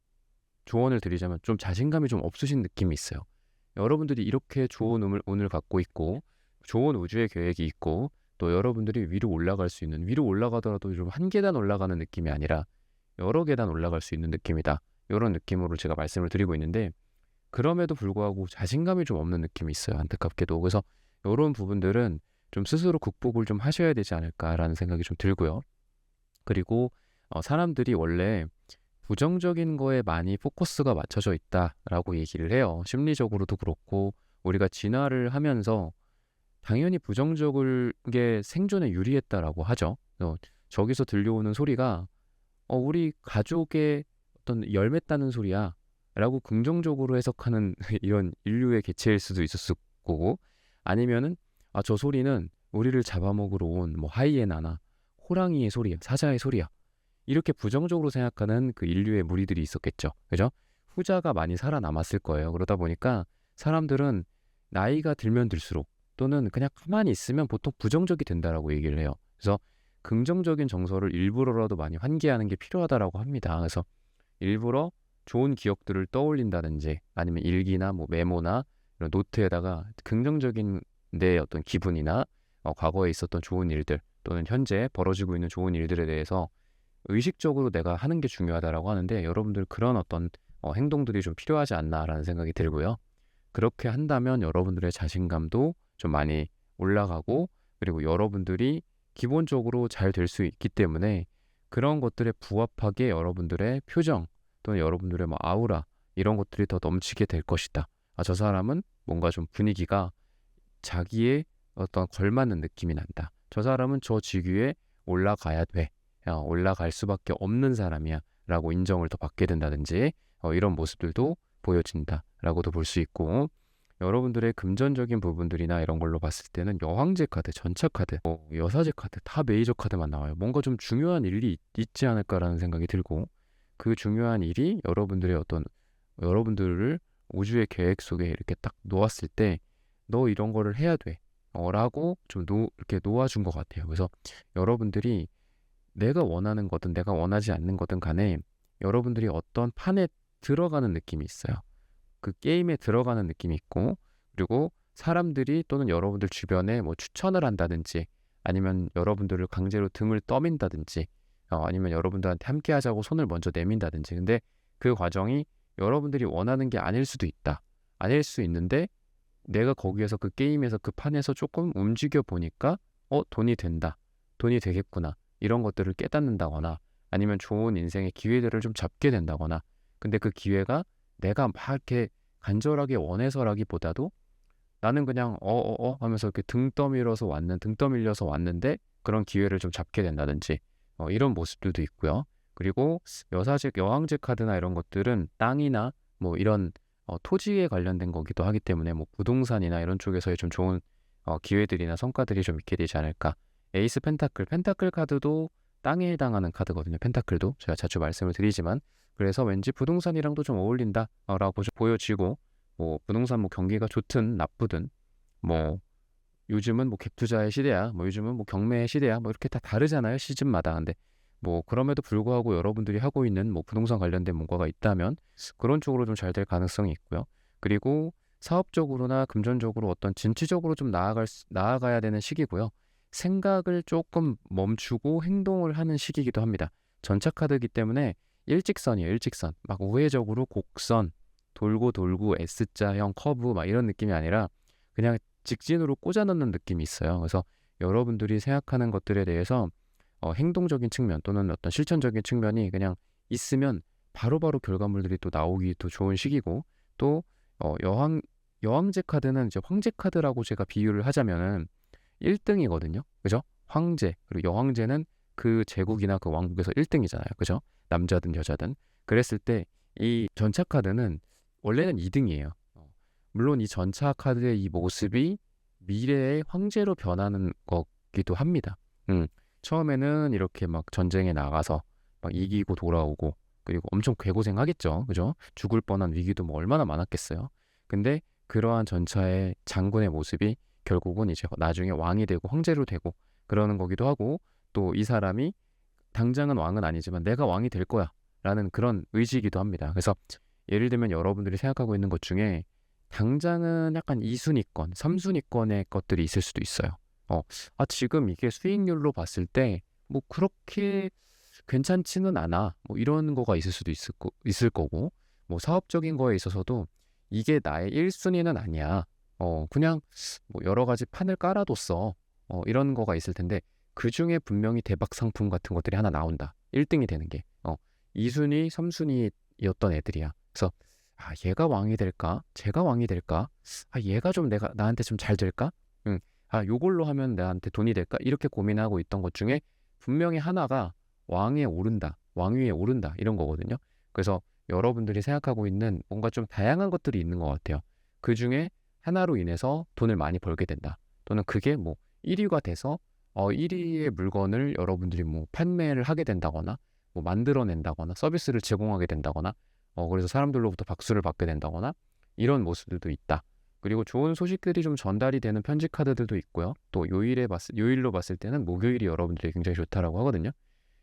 조언을 드리자면 좀 자신감이 좀 없으신 느낌이 있어요. 여러분들이 이렇게 좋은 운을 갖고 있고 좋은 우주의 계획이 있고 또 여러분들이 위로 올라갈 수 있는 위로 올라가더라도 좀 한 계단 올라가는 느낌이 아니라 여러 계단 올라갈 수 있는 느낌이다. 이런 느낌으로 제가 말씀을 드리고 있는데 그럼에도 불구하고 자신감이 좀 없는 느낌이 있어요. 안타깝게도. 그래서 이런 부분들은 좀 스스로 극복을 좀 하셔야 되지 않을까라는 생각이 좀 들고요. 그리고 사람들이 원래 부정적인 거에 많이 포커스가 맞춰져 있다라고 얘기를 해요. 심리적으로도 그렇고 우리가 진화를 하면서 당연히 부정적인 게 생존에 유리했다라고 하죠. 저기서 들려오는 소리가 우리 가족의 어떤 열매 따는 소리야 라고 긍정적으로 해석하는 이런 인류의 개체일 수도 있었을 거고 아니면은 저 소리는 우리를 잡아먹으러 온 뭐 하이에나나 호랑이의 소리야, 사자의 소리야 이렇게 부정적으로 생각하는 그 인류의 무리들이 있었겠죠. 그죠? 후자가 많이 살아남았을 거예요. 그러다 보니까 사람들은 나이가 들면 들수록 또는 그냥 가만히 있으면 보통 부정적이 된다라고 얘기를 해요. 그래서 긍정적인 정서를 일부러라도 많이 환기하는 게 필요하다라고 합니다. 그래서 일부러 좋은 기억들을 떠올린다든지 아니면 일기나 뭐 메모나 이런 노트에다가 긍정적인 내 어떤 기분이나 과거에 있었던 좋은 일들 또는 현재 벌어지고 있는 좋은 일들에 대해서 의식적으로 내가 하는 게 중요하다라고 하는데, 여러분들 그런 어떤 행동들이 좀 필요하지 않나라는 생각이 들고요. 그렇게 한다면 여러분들의 자신감도 좀 많이 올라가고, 그리고 여러분들이 기본적으로 잘 될 수 있기 때문에 그런 것들에 부합하게 여러분들의 표정 또는 여러분들의 뭐 아우라 이런 것들이 더 넘치게 될 것이다. 아, 저 사람은 뭔가 좀 분위기가 자기의 어떤 걸맞는 느낌이 난다. 저 사람은 저 직위에 올라가야 돼. 올라갈 수밖에 없는 사람이야. 라고 인정을 더 받게 된다든지 이런 모습들도 보여진다라고도 볼 수 있고, 여러분들의 금전적인 부분들이나 이런 걸로 봤을 때는 여황제 카드, 전차 카드, 여사제 카드 다 메이저 카드만 나와요. 뭔가 좀 중요한 일이 있지 않을까라는 생각이 들고, 그 중요한 일이 여러분들을 우주의 계획 속에 이렇게 딱 놓았을 때 너 이런 거를 해야 돼 라고 좀 이렇게 놓아준 것 같아요. 그래서 여러분들이 내가 원하는 거든 내가 원하지 않는 거든 간에 여러분들이 어떤 판에 들어가는 느낌이 있어요. 그 게임에 들어가는 느낌이 있고, 그리고 사람들이 또는 여러분들 주변에 뭐 추천을 한다든지 아니면 여러분들을 강제로 등을 떠민다든지 아니면 여러분들한테 함께 하자고 손을 먼저 내민다든지, 근데 그 과정이 여러분들이 원하는 게 아닐 수도 있다. 아닐 수 있는데 내가 거기에서 그 게임에서 그 판에서 조금 움직여 보니까 돈이 된다. 돈이 되겠구나. 이런 것들을 깨닫는다거나 아니면 좋은 인생의 기회들을 좀 잡게 된다거나, 근데 그 기회가 내가 막 이렇게 간절하게 원해서라기보다도 나는 그냥 하면서 이렇게 등 떠밀려서 왔는데 그런 기회를 좀 잡게 된다든지 이런 모습들도 있고요. 그리고 여왕제 카드나 이런 것들은 땅이나 뭐 이런 토지에 관련된 거기도 하기 때문에 뭐 부동산이나 이런 쪽에서의 좀 좋은 기회들이나 성과들이 좀 있게 되지 않을까. 에이스 펜타클 카드도 땅에 해당하는 카드거든요. 펜타클도 제가 자주 말씀을 드리지만, 그래서 왠지 부동산이랑도 좀 어울린다라고 보여지고, 뭐 부동산 뭐 경기가 좋든 나쁘든 뭐 요즘은 뭐 갭 투자의 시대야, 뭐 요즘은 뭐 경매의 시대야, 뭐 이렇게 다 다르잖아요, 시즌마다. 근데 뭐 그럼에도 불구하고 여러분들이 하고 있는 뭐 부동산 관련된 뭔가가 있다면 그런 쪽으로 좀 잘 될 가능성이 있고요. 그리고 사업적으로나 금전적으로 어떤 진취적으로 좀 나아가야 되는 시기고요. 생각을 조금 멈추고 행동을 하는 시기이기도 합니다. 전차 카드이기 때문에 일직선이에요, 일직선. 막 우회적으로 곡선, 돌고 돌고 S자형 커브 막 이런 느낌이 아니라 그냥 직진으로 꽂아 넣는 느낌이 있어요. 그래서 여러분들이 생각하는 것들에 대해서 행동적인 측면 또는 어떤 실천적인 측면이 그냥 있으면 바로바로 결과물들이 또 나오기도 좋은 시기고, 또 여왕제 카드는 이제 황제 카드라고 제가 비유를 하자면은 1등이거든요. 그죠? 황제, 그리고 여황제는 그 제국이나 그 왕국에서 1등이잖아요. 그죠? 남자든 여자든. 그랬을 때 이 전차 카드는 원래는 2등이에요. 물론 이 전차 카드의 이 모습이 미래의 황제로 변하는 거기도 합니다. 처음에는 이렇게 막 전쟁에 나가서 막 이기고 돌아오고, 그리고 엄청 괴고생하겠죠. 그죠? 죽을 뻔한 위기도 뭐 얼마나 많았겠어요. 근데 그러한 전차의 장군의 모습이 결국은 이제 나중에 왕이 되고 황제로 되고 그러는 거기도 하고, 또 이 사람이 당장은 왕은 아니지만 내가 왕이 될 거야 라는 그런 의지이기도 합니다. 그래서 예를 들면 여러분들이 생각하고 있는 것 중에 당장은 약간 2순위권, 3순위권의 것들이 있을 수도 있어요. 지금 이게 수익률로 봤을 때 뭐 그렇게 괜찮지는 않아. 뭐 이런 거가 있을 거고, 뭐 사업적인 거에 있어서도 이게 나의 1순위는 아니야. 그냥 뭐 여러 가지 판을 깔아뒀어. 이런 거가 있을 텐데 그 중에 분명히 대박 상품 같은 것들이 하나 나온다. 1등이 되는 게. 2순위, 3순위였던 애들이야. 그래서 얘가 왕이 될까? 제가 왕이 될까? 얘가 좀 나한테 좀 잘 될까? 요걸로 하면 나한테 돈이 될까? 이렇게 고민하고 있던 것 중에 분명히 하나가 왕위에 오른다. 이런 거거든요. 그래서 여러분들이 생각하고 있는 뭔가 좀 다양한 것들이 있는 것 같아요. 그 중에 하나로 인해서 돈을 많이 벌게 된다. 또는 그게 뭐 1위가 돼서 1위의 물건을 여러분들이 뭐 판매를 하게 된다거나 뭐 만들어낸다거나 서비스를 제공하게 된다거나 그래서 사람들로부터 박수를 받게 된다거나 이런 모습들도 있다. 그리고 좋은 소식들이 좀 전달이 되는 편지 카드들도 있고요. 또 요일로 봤을 때는 목요일이 여러분들이 굉장히 좋다라고 하거든요.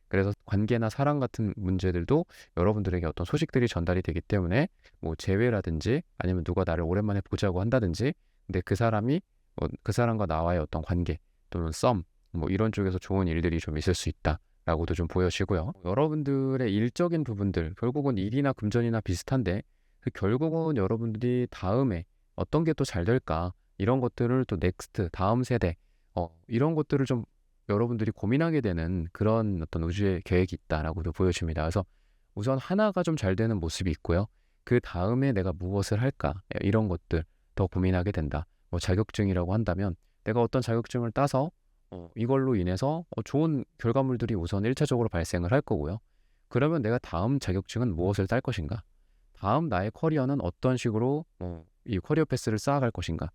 그래서 관계나 사랑 같은 문제들도 여러분들에게 어떤 소식들이 전달이 되기 때문에 뭐 재회라든지 아니면 누가 나를 오랜만에 보자고 한다든지, 근데 그 사람이 그 사람과 나와의 어떤 관계 또는 썸 뭐 이런 쪽에서 좋은 일들이 좀 있을 수 있다라고도 좀 보여지고요. 여러분들의 일적인 부분들, 결국은 일이나 금전이나 비슷한데 결국은 여러분들이 다음에 어떤 게 또 잘 될까, 이런 것들을 또 넥스트 다음 세대 이런 것들을 좀 여러분들이 고민하게 되는 그런 어떤 우주의 계획이 있다라고도 보여집니다. 그래서 우선 하나가 좀 잘 되는 모습이 있고요. 그 다음에 내가 무엇을 할까, 이런 것들 더 고민하게 된다. 뭐 자격증이라고 한다면 내가 어떤 자격증을 따서 이걸로 인해서 좋은 결과물들이 우선 1차적으로 발생을 할 거고요. 그러면 내가 다음 자격증은 무엇을 딸 것인가? 다음 나의 커리어는 어떤 식으로 이 커리어 패스를 쌓아갈 것인가?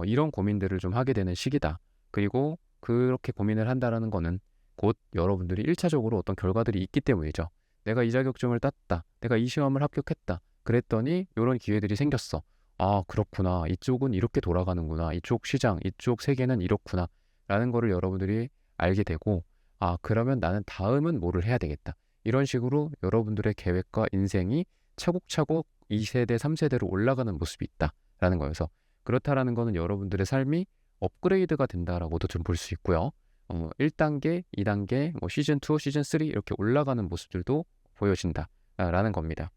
이런 고민들을 좀 하게 되는 시기다. 그리고 그렇게 고민을 한다라는 거는 곧 여러분들이 1차적으로 어떤 결과들이 있기 때문이죠. 내가 이 자격증을 땄다. 내가 이 시험을 합격했다. 그랬더니 이런 기회들이 생겼어. 아, 그렇구나. 이쪽은 이렇게 돌아가는구나. 이쪽 시장, 이쪽 세계는 이렇구나. 라는 거를 여러분들이 알게 되고, 아, 그러면 나는 다음은 뭐를 해야 되겠다. 이런 식으로 여러분들의 계획과 인생이 차곡차곡 2세대, 3세대로 올라가는 모습이 있다라는 거여서, 그렇다라는 거는 여러분들의 삶이 업그레이드가 된다라고도 좀 볼 수 있고요. 1단계, 2단계, 뭐 시즌 2, 시즌 3 이렇게 올라가는 모습들도 보여진다라는 겁니다.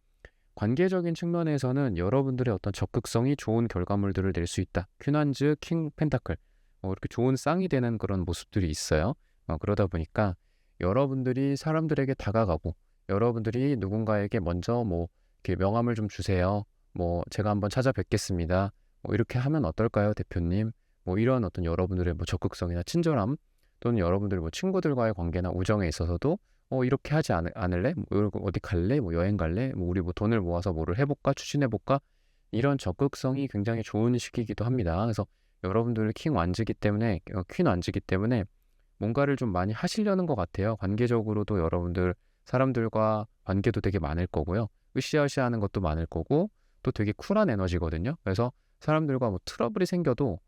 관계적인 측면에서는 여러분들의 어떤 적극성이 좋은 결과물들을 낼 수 있다. 퀸완즈, 킹 펜타클 이렇게 좋은 쌍이 되는 그런 모습들이 있어요. 그러다 보니까 여러분들이 사람들에게 다가가고, 여러분들이 누군가에게 먼저 뭐 이렇게 명함을 좀 주세요. 뭐 제가 한번 찾아뵙겠습니다. 뭐 이렇게 하면 어떨까요, 대표님? 뭐 이런 어떤 여러분들의 뭐 적극성이나 친절함, 또는 여러분들 뭐 친구들과의 관계나 우정에 있어서도 이렇게 하지 않을래? 뭐 어디 갈래? 뭐 여행 갈래? 뭐 우리 뭐 돈을 모아서 뭐를 해볼까? 추진해볼까? 이런 적극성이 굉장히 좋은 시기이기도 합니다. 그래서 여러분들 킹 완즈기 때문에 퀸 완즈기 때문에 뭔가를 좀 많이 하시려는 것 같아요. 관계적으로도 여러분들 사람들과 관계도 되게 많을 거고요. 으쌰으쌰하는 것도 많을 거고, 또 되게 쿨한 에너지거든요. 그래서 사람들과 뭐 트러블이 생겨도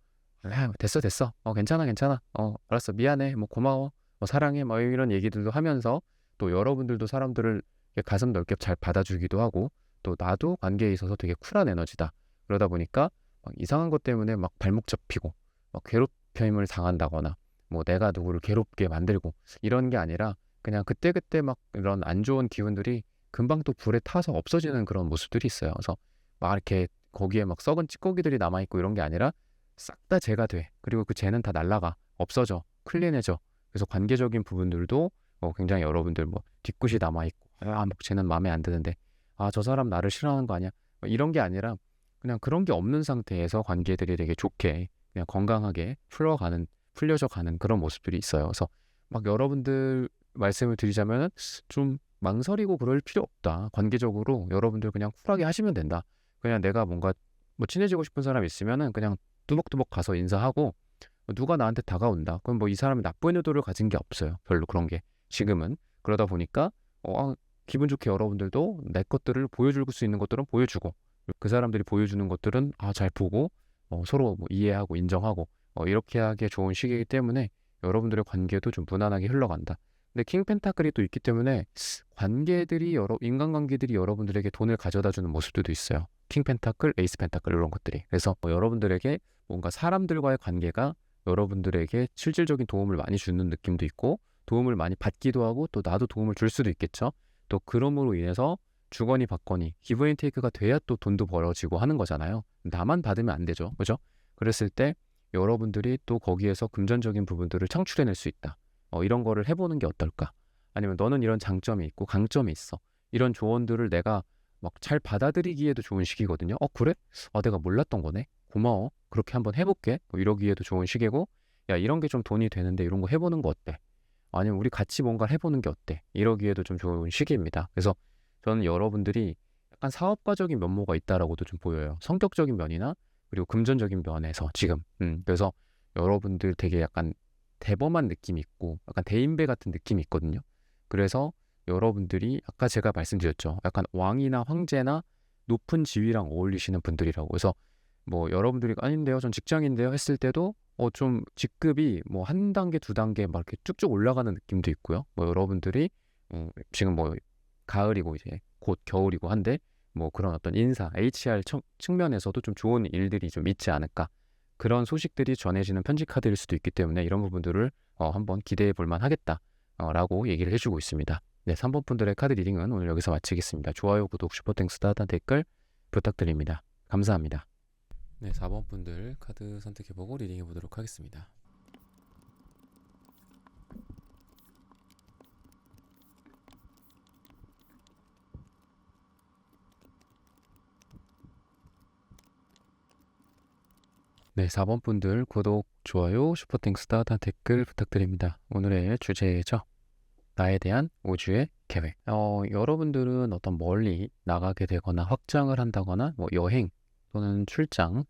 됐어 됐어 괜찮아 괜찮아 알았어 미안해 뭐 고마워 뭐 사랑해 뭐 이런 얘기들도 하면서, 또 여러분들도 사람들을 가슴 넓게 잘 받아주기도 하고, 또 나도 관계에 있어서 되게 쿨한 에너지다. 그러다 보니까 막 이상한 것 때문에 막 발목 잡히고 막 괴롭힘을 당한다거나 뭐 내가 누구를 괴롭게 만들고 이런 게 아니라, 그냥 그때그때 막 이런 안 좋은 기운들이 금방 또 불에 타서 없어지는 그런 모습들이 있어요. 그래서 막 이렇게 거기에 막 썩은 찌꺼기들이 남아있고 이런 게 아니라 싹 다 재가 돼. 그리고 그 재는 다 날라가, 없어져, 클린해져. 그래서 관계적인 부분들도 굉장히 여러분들 뭐 뒤끝이 남아있고, 막 쟤는 마음에 안 드는데, 아, 저 사람 나를 싫어하는 거 아니야? 뭐 이런 게 아니라 그냥 그런 게 없는 상태에서 관계들이 되게 좋게 그냥 건강하게 풀려져 가는 그런 모습들이 있어요. 그래서 막 여러분들 말씀을 드리자면은 좀 망설이고 그럴 필요 없다. 관계적으로 여러분들 그냥 쿨하게 하시면 된다. 그냥 내가 뭔가 뭐 친해지고 싶은 사람 있으면은 그냥 뚜벅뚜벅 가서 인사하고, 누가 나한테 다가온다. 그럼 뭐 이 사람이 나쁜 의도를 가진 게 없어요. 별로 그런 게 지금은. 그러다 보니까 기분 좋게 여러분들도 내 것들을 보여줄 수 있는 것들은 보여주고, 그 사람들이 보여주는 것들은 잘 보고 서로 뭐 이해하고 인정하고 이렇게 하기에 좋은 시기이기 때문에 여러분들의 관계도 좀 무난하게 흘러간다. 근데 킹 펜타클이 또 있기 때문에 인간관계들이 여러분들에게 돈을 가져다 주는 모습들도 있어요. 킹 펜타클, 에이스 펜타클 이런 것들이. 그래서 여러분들에게 뭔가 사람들과의 관계가 여러분들에게 실질적인 도움을 많이 주는 느낌도 있고, 도움을 많이 받기도 하고, 또 나도 도움을 줄 수도 있겠죠. 또 그럼으로 인해서 주거니 받거니 기브 앤 테이크가 돼야 또 돈도 벌어지고 하는 거잖아요. 나만 받으면 안 되죠. 그죠? 그랬을 때 여러분들이 또 거기에서 금전적인 부분들을 창출해낼 수 있다. 이런 거를 해보는 게 어떨까? 아니면 너는 이런 장점이 있고 강점이 있어. 이런 조언들을 내가 막 잘 받아들이기에도 좋은 시기거든요. 그래? 내가 몰랐던 거네. 고마워. 그렇게 한번 해볼게. 뭐 이러기에도 좋은 시기고, 야, 이런 게 좀 돈이 되는데 이런 거 해보는 거 어때? 아니면 우리 같이 뭔가를 해보는 게 어때? 이러기에도 좀 좋은 시기입니다. 그래서 저는 여러분들이 약간 사업가적인 면모가 있다라고도 좀 보여요. 성격적인 면이나 그리고 금전적인 면에서 지금. 그래서 여러분들 되게 약간 대범한 느낌이 있고 약간 대인배 같은 느낌이 있거든요. 그래서 여러분들이 아까 제가 말씀드렸죠. 약간 왕이나 황제나 높은 지위랑 어울리시는 분들이라고. 그래서 뭐 여러분들이 "아닌데요. 전 직장인데요." 했을 때도 좀 직급이 뭐 한 단계, 두 단계 막 이렇게 쭉쭉 올라가는 느낌도 있고요. 뭐 여러분들이 지금 뭐 가을이고 이제 곧 겨울이고 한데 뭐 그런 어떤 인사, HR 측면에서도 좀 좋은 일들이 좀 있지 않을까. 그런 소식들이 전해지는 편지 카드일 수도 있기 때문에 이런 부분들을 한번 기대해 볼 만하겠다. 라고 얘기를 해 주고 있습니다. 네, 3번 분들의 카드 리딩은 오늘 여기서 마치겠습니다. 좋아요, 구독, 슈퍼땡스, 따뜻한 댓글 부탁드립니다. 감사합니다. 네, 4번 분들 카드 선택해보고 리딩해 보도록 하겠습니다. 네, 4번 분들 구독, 좋아요, 슈퍼땡스, 따뜻한 댓글 부탁드립니다. 오늘의 주제죠. 나에 대한 우주의 계획. 여러분들은 어떤 멀리 나가게 되거나 확장을 한다거나 뭐 여행 또는 출장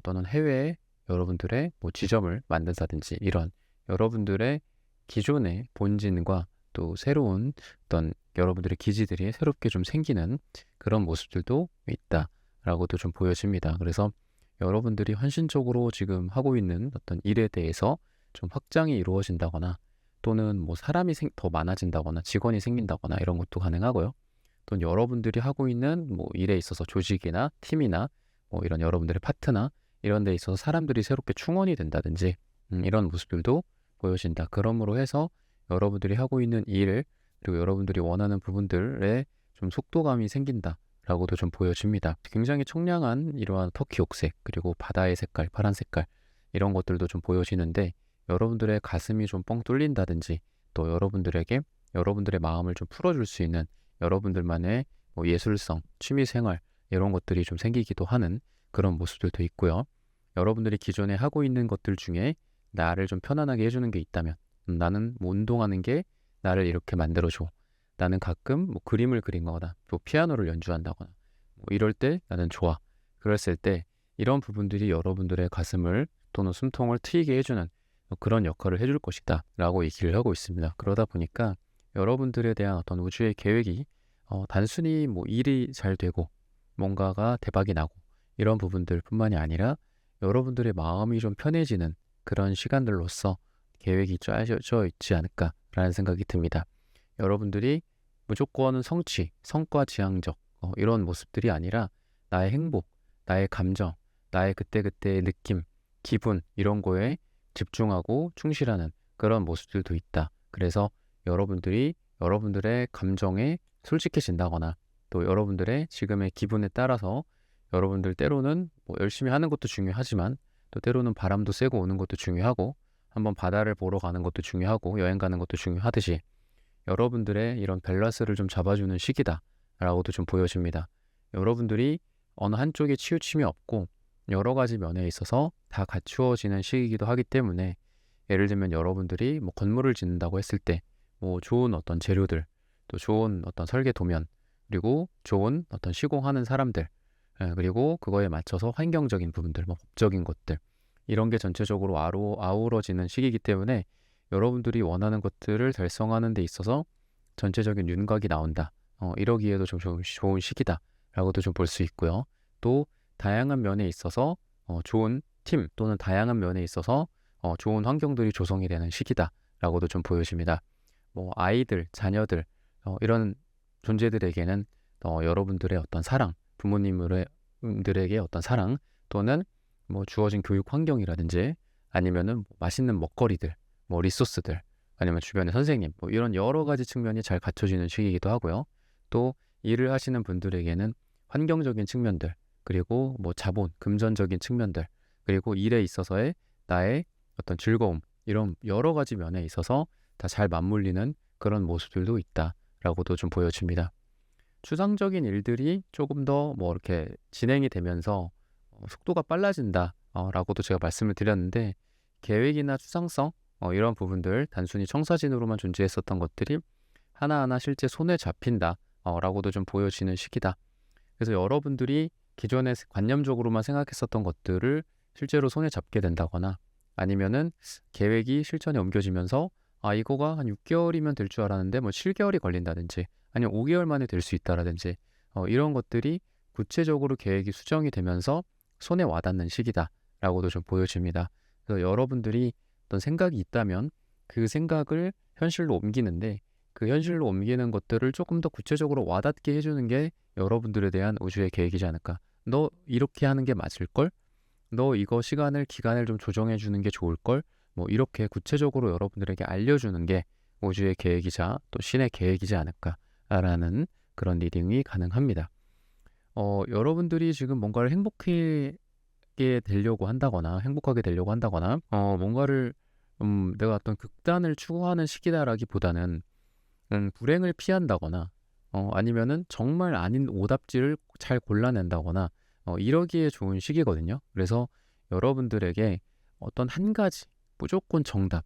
또는 해외에 여러분들의 뭐 지점을 만든다든지 이런 여러분들의 기존의 본진과 또 새로운 어떤 여러분들의 기지들이 새롭게 좀 생기는 그런 모습들도 있다라고도 좀 보여집니다. 그래서 여러분들이 헌신적으로 지금 하고 있는 어떤 일에 대해서 좀 확장이 이루어진다거나 또는 뭐 사람이 더 많아진다거나 직원이 생긴다거나 이런 것도 가능하고요. 또는 여러분들이 하고 있는 뭐 일에 있어서 조직이나 팀이나 뭐 이런 여러분들의 파트나 이런 데 있어서 사람들이 새롭게 충원이 된다든지 이런 모습들도 보여진다. 그러므로 해서 여러분들이 하고 있는 일 그리고 여러분들이 원하는 부분들에 좀 속도감이 생긴다라고도 좀 보여집니다. 굉장히 청량한 이러한 터키 옥색 그리고 바다의 색깔, 파란 색깔 이런 것들도 좀 보여지는데 여러분들의 가슴이 좀 뻥 뚫린다든지 또 여러분들에게 여러분들의 마음을 좀 풀어줄 수 있는 여러분들만의 뭐 예술성, 취미생활 이런 것들이 좀 생기기도 하는 그런 모습들도 있고요. 여러분들이 기존에 하고 있는 것들 중에 나를 좀 편안하게 해주는 게 있다면 나는 뭐 운동하는 게 나를 이렇게 만들어줘. 나는 가끔 뭐 그림을 그린거나 또 피아노를 연주한다거나 뭐 이럴 때 나는 좋아. 그랬을 때 이런 부분들이 여러분들의 가슴을 또는 숨통을 트이게 해주는 그런 역할을 해줄 것이다 라고 얘기를 하고 있습니다. 그러다 보니까 여러분들에 대한 어떤 우주의 계획이 단순히 뭐 일이 잘 되고 뭔가가 대박이 나고 이런 부분들 뿐만이 아니라 여러분들의 마음이 좀 편해지는 그런 시간들로서 계획이 짜여져 있지 않을까라는 생각이 듭니다. 여러분들이 무조건 성취, 성과 지향적 이런 모습들이 아니라 나의 행복, 나의 감정, 나의 그때그때의 느낌, 기분 이런 거에 집중하고 충실하는 그런 모습들도 있다. 그래서 여러분들이 여러분들의 감정에 솔직해진다거나 또 여러분들의 지금의 기분에 따라서 여러분들 때로는 뭐 열심히 하는 것도 중요하지만 또 때로는 바람도 쐬고 오는 것도 중요하고 한번 바다를 보러 가는 것도 중요하고 여행 가는 것도 중요하듯이 여러분들의 이런 밸런스를 좀 잡아주는 시기다라고도 좀 보여집니다. 여러분들이 어느 한쪽에 치우침이 없고 여러 가지 면에 있어서 다 갖추어지는 시기이기도 하기 때문에 예를 들면 여러분들이 뭐 건물을 짓는다고 했을 때 뭐 좋은 어떤 재료들 또 좋은 어떤 설계 도면 그리고 좋은 어떤 시공하는 사람들 그리고 그거에 맞춰서 환경적인 부분들 뭐 법적인 것들 이런 게 전체적으로 아우러지는 시기이기 때문에 여러분들이 원하는 것들을 달성하는 데 있어서 전체적인 윤곽이 나온다. 이러기에도 좀 좋은 시기다라고도 좀 볼 수 있고요. 또 다양한 면에 있어서 좋은 팀 또는 다양한 면에 있어서 좋은 환경들이 조성이 되는 시기다라고도 좀 보여집니다. 뭐 아이들, 자녀들 이런 존재들에게는 여러분들의 어떤 사랑, 부모님들에게 어떤 사랑 또는 뭐 주어진 교육 환경이라든지 아니면은 맛있는 먹거리들, 뭐 리소스들 아니면 주변의 선생님 뭐 이런 여러 가지 측면이 잘 갖춰지는 시기이기도 하고요. 또 일을 하시는 분들에게는 환경적인 측면들 그리고 뭐 자본, 금전적인 측면들 그리고 일에 있어서의 나의 어떤 즐거움 이런 여러 가지 면에 있어서 다 잘 맞물리는 그런 모습들도 있다라고도 좀 보여집니다. 추상적인 일들이 조금 더 뭐 이렇게 진행이 되면서 속도가 빨라진다 라고도 제가 말씀을 드렸는데 계획이나 추상성 이런 부분들 단순히 청사진으로만 존재했었던 것들이 하나하나 실제 손에 잡힌다 라고도 좀 보여지는 시기다. 그래서 여러분들이 기존에 관념적으로만 생각했었던 것들을 실제로 손에 잡게 된다거나 아니면은 계획이 실천에 옮겨지면서 이거가 한 6개월이면 될 줄 알았는데 뭐 7개월이 걸린다든지 아니면 5개월 만에 될 수 있다라든지 이런 것들이 구체적으로 계획이 수정이 되면서 손에 와닿는 시기다라고도 좀 보여집니다. 그래서 여러분들이 어떤 생각이 있다면 그 생각을 현실로 옮기는데 그 현실로 옮기는 것들을 조금 더 구체적으로 와닿게 해주는 게 여러분들에 대한 우주의 계획이지 않을까. 너 이렇게 하는 게 맞을걸? 너 이거 기간을 좀 조정해 주는 게 좋을걸? 뭐 이렇게 구체적으로 여러분들에게 알려주는 게 우주의 계획이자 또 신의 계획이지 않을까라는 그런 리딩이 가능합니다. 여러분들이 지금 뭔가를 행복하게 되려고 한다거나, 뭔가를, 내가 어떤 극단을 추구하는 시기다라기보다는, 불행을 피한다거나, 아니면은 정말 아닌 오답지를 잘 골라낸다거나, 이러기에 좋은 시기거든요. 그래서 여러분들에게 어떤 한 가지, 무조건 정답,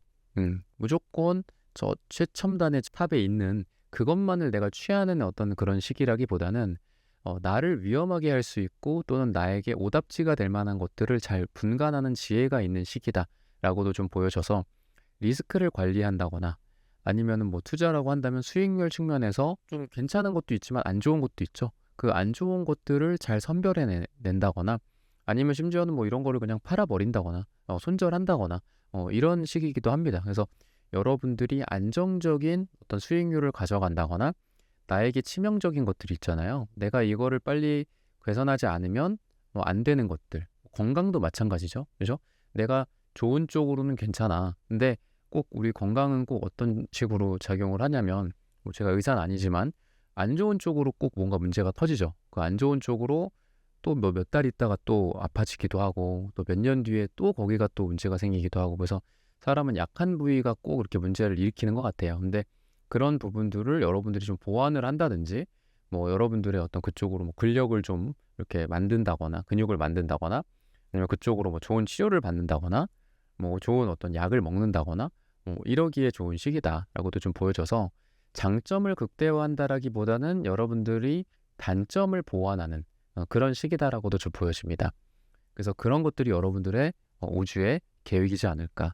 무조건 저 최첨단의 탑에 있는 그것만을 내가 취하는 어떤 그런 시기라기보다는 나를 위험하게 할 수 있고 또는 나에게 오답지가 될 만한 것들을 잘 분간하는 지혜가 있는 시기다라고도 좀 보여져서 리스크를 관리한다거나 아니면은 뭐 투자라고 한다면 수익률 측면에서 좀 괜찮은 것도 있지만 안 좋은 것도 있죠. 그 안 좋은 것들을 잘 선별해낸다거나 아니면 심지어는 뭐 이런 거를 그냥 팔아버린다거나 손절한다거나 이런 시기이기도 합니다. 그래서 여러분들이 안정적인 어떤 수익률을 가져간다거나 나에게 치명적인 것들이 있잖아요. 내가 이거를 빨리 개선하지 않으면 안 되는 것들. 건강도 마찬가지죠. 그죠? 내가 좋은 쪽으로는 괜찮아. 근데 꼭 우리 건강은 꼭 어떤 식으로 작용을 하냐면 뭐 제가 의사는 아니지만 안 좋은 쪽으로 꼭 뭔가 문제가 터지죠. 그 안 좋은 쪽으로 또 몇 달 있다가 또 아파지기도 하고 또 몇 년 뒤에 또 거기가 또 문제가 생기기도 하고 그래서 사람은 약한 부위가 꼭 이렇게 문제를 일으키는 것 같아요. 근데 그런 부분들을 여러분들이 좀 보완을 한다든지 뭐 여러분들의 어떤 그쪽으로 뭐 근력을 좀 이렇게 만든다거나 근육을 만든다거나 아니면 그쪽으로 뭐 좋은 치료를 받는다거나 뭐 좋은 어떤 약을 먹는다거나 뭐 이러기에 좋은 시기다라고도 좀 보여져서 장점을 극대화한다라기보다는 여러분들이 단점을 보완하는 그런 시기다라고도 좀 보여집니다. 그래서 그런 것들이 여러분들의 우주의 계획이지 않을까.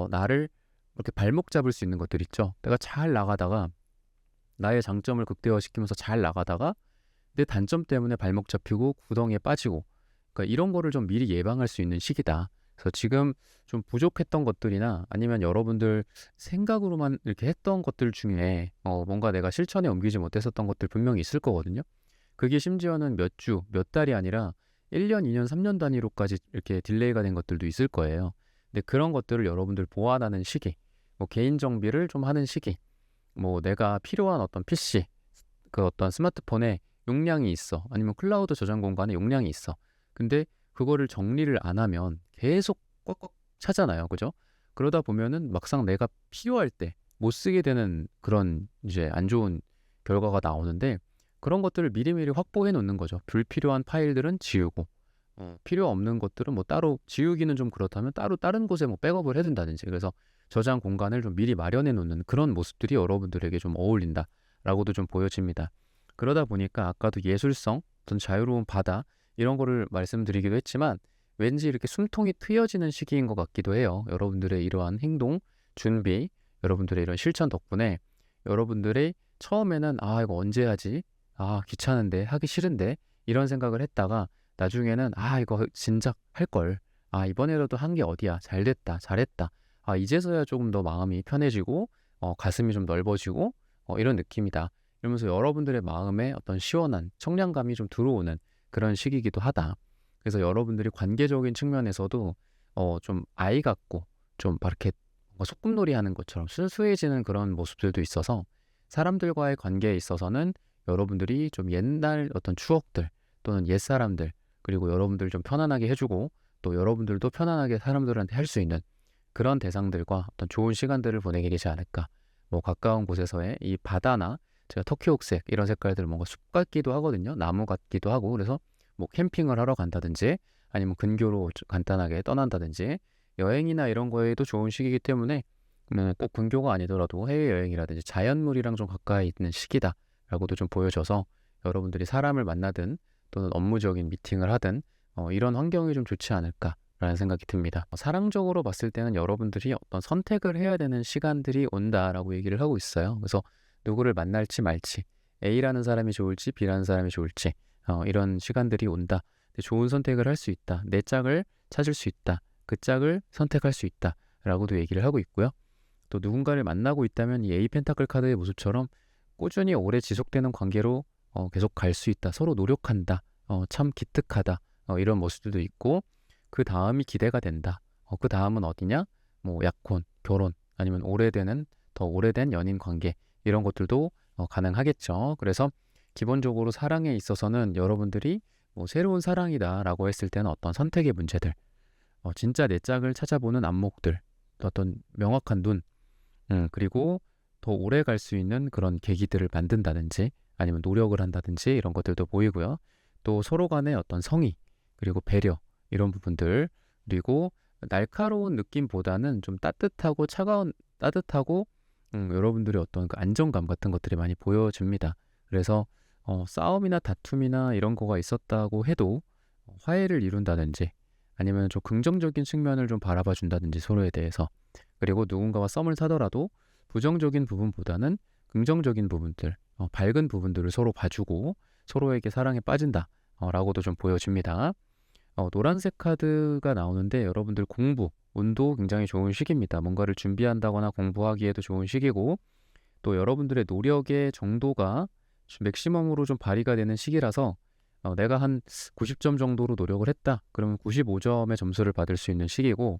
나를 이렇게 발목 잡을 수 있는 것들 있죠. 내가 잘 나가다가 나의 장점을 극대화시키면서 잘 나가다가 내 단점 때문에 발목 잡히고 구덩이에 빠지고 그러니까 이런 거를 좀 미리 예방할 수 있는 시기다. 그래서 지금 좀 부족했던 것들이나 아니면 여러분들 생각으로만 이렇게 했던 것들 중에 뭔가 내가 실천에 옮기지 못했었던 것들 분명히 있을 거거든요. 그게 심지어는 몇 주, 몇 달이 아니라 1년, 2년, 3년 단위로까지 이렇게 딜레이가 된 것들도 있을 거예요. 근데 그런 것들을 여러분들 보완하는 시기, 뭐 개인 정비를 좀 하는 시기, 뭐 내가 필요한 어떤 PC, 그 어떤 스마트폰에 용량이 있어. 아니면 클라우드 저장 공간에 용량이 있어. 근데 그거를 정리를 안 하면 계속 꽉꽉 차잖아요. 그죠? 그러다 보면은 막상 내가 필요할 때 못 쓰게 되는 그런 이제 안 좋은 결과가 나오는데 그런 것들을 미리미리 확보해 놓는 거죠. 불필요한 파일들은 지우고 필요 없는 것들은 뭐 따로 지우기는 좀 그렇다면 따로 다른 곳에 뭐 백업을 해둔다든지 그래서 저장 공간을 좀 미리 마련해 놓는 그런 모습들이 여러분들에게 좀 어울린다라고도 좀 보여집니다. 그러다 보니까 아까도 예술성, 어떤 자유로운 바다 이런 거를 말씀드리기도 했지만 왠지 이렇게 숨통이 트여지는 시기인 것 같기도 해요. 여러분들의 이러한 행동, 준비, 여러분들의 이런 실천 덕분에 여러분들이 처음에는 이거 언제 하지? 귀찮은데 하기 싫은데 이런 생각을 했다가 나중에는 이거 진작 할 걸. 이번에라도 한 게 어디야? 잘 됐다. 잘했다. 이제서야 조금 더 마음이 편해지고 가슴이 좀 넓어지고 이런 느낌이다. 이러면서 여러분들의 마음에 어떤 시원한 청량감이 좀 들어오는 그런 시기이기도 하다. 그래서 여러분들이 관계적인 측면에서도 좀 아이 같고 좀 이렇게 뭔가 소꿉놀이 하는 것처럼 순수해지는 그런 모습들도 있어서 사람들과의 관계에 있어서는 여러분들이 좀 옛날 어떤 추억들 또는 옛사람들 그리고 여러분들 좀 편안하게 해주고 또 여러분들도 편안하게 사람들한테 할 수 있는 그런 대상들과 어떤 좋은 시간들을 보내게 되지 않을까. 뭐 가까운 곳에서의 이 바다나 제가 터키옥색 이런 색깔들 뭔가 숲 같기도 하거든요. 나무 같기도 하고 그래서 뭐 캠핑을 하러 간다든지 아니면 근교로 간단하게 떠난다든지 여행이나 이런 거에도 좋은 시기이기 때문에 꼭 근교가 아니더라도 해외여행이라든지 자연물이랑 좀 가까이 있는 시기다라고도 좀 보여져서 여러분들이 사람을 만나든 또는 업무적인 미팅을 하든 이런 환경이 좀 좋지 않을까라는 생각이 듭니다. 사랑적으로 봤을 때는 여러분들이 어떤 선택을 해야 되는 시간들이 온다라고 얘기를 하고 있어요. 그래서 누구를 만날지 말지 A라는 사람이 좋을지 B라는 사람이 좋을지 이런 시간들이 온다. 좋은 선택을 할 수 있다. 내 짝을 찾을 수 있다. 그 짝을 선택할 수 있다. 라고도 얘기를 하고 있고요. 또 누군가를 만나고 있다면 이 에이 펜타클 카드의 모습처럼 꾸준히 오래 지속되는 관계로 계속 갈 수 있다. 서로 노력한다. 참 기특하다. 이런 모습들도 있고 그 다음이 기대가 된다. 그 다음은 어디냐? 뭐 약혼, 결혼 아니면 더 오래된 연인 관계 이런 것들도 가능하겠죠. 그래서 기본적으로 사랑에 있어서는 여러분들이 뭐 새로운 사랑이다라고 했을 때는 어떤 선택의 문제들, 진짜 내 짝을 찾아보는 안목들, 어떤 명확한 눈, 그리고 더 오래 갈 수 있는 그런 계기들을 만든다든지 아니면 노력을 한다든지 이런 것들도 보이고요. 또 서로 간의 어떤 성의, 그리고 배려 이런 부분들, 그리고 날카로운 느낌보다는 좀 따뜻하고 여러분들의 어떤 그 안정감 같은 것들이 많이 보여집니다. 그래서 싸움이나 다툼이나 이런 거가 있었다고 해도 화해를 이룬다든지 아니면 좀 긍정적인 측면을 좀 바라봐 준다든지 서로에 대해서, 그리고 누군가와 썸을 타더라도 부정적인 부분보다는 긍정적인 부분들, 밝은 부분들을 서로 봐주고 서로에게 사랑에 빠진다 라고도 좀 보여집니다. 노란색 카드가 나오는데 여러분들 운도 굉장히 좋은 시기입니다. 뭔가를 준비한다거나 공부하기에도 좋은 시기고, 또 여러분들의 노력의 정도가 맥시멈으로 좀 발휘가 되는 시기라서 내가 한 90점 정도로 노력을 했다. 그러면 95점의 점수를 받을 수 있는 시기고,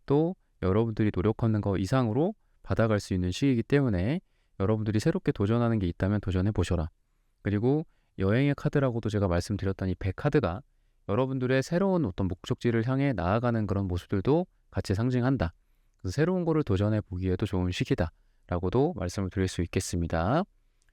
또 여러분들이 노력하는 거 이상으로 받아갈 수 있는 시기이기 때문에 여러분들이 새롭게 도전하는 게 있다면 도전해 보셔라. 그리고 여행의 카드라고도 제가 말씀드렸던 이 100카드가 여러분들의 새로운 어떤 목적지를 향해 나아가는 그런 모습들도 같이 상징한다. 그래서 새로운 거를 도전해 보기에도 좋은 시기다 라고도 말씀을 드릴 수 있겠습니다.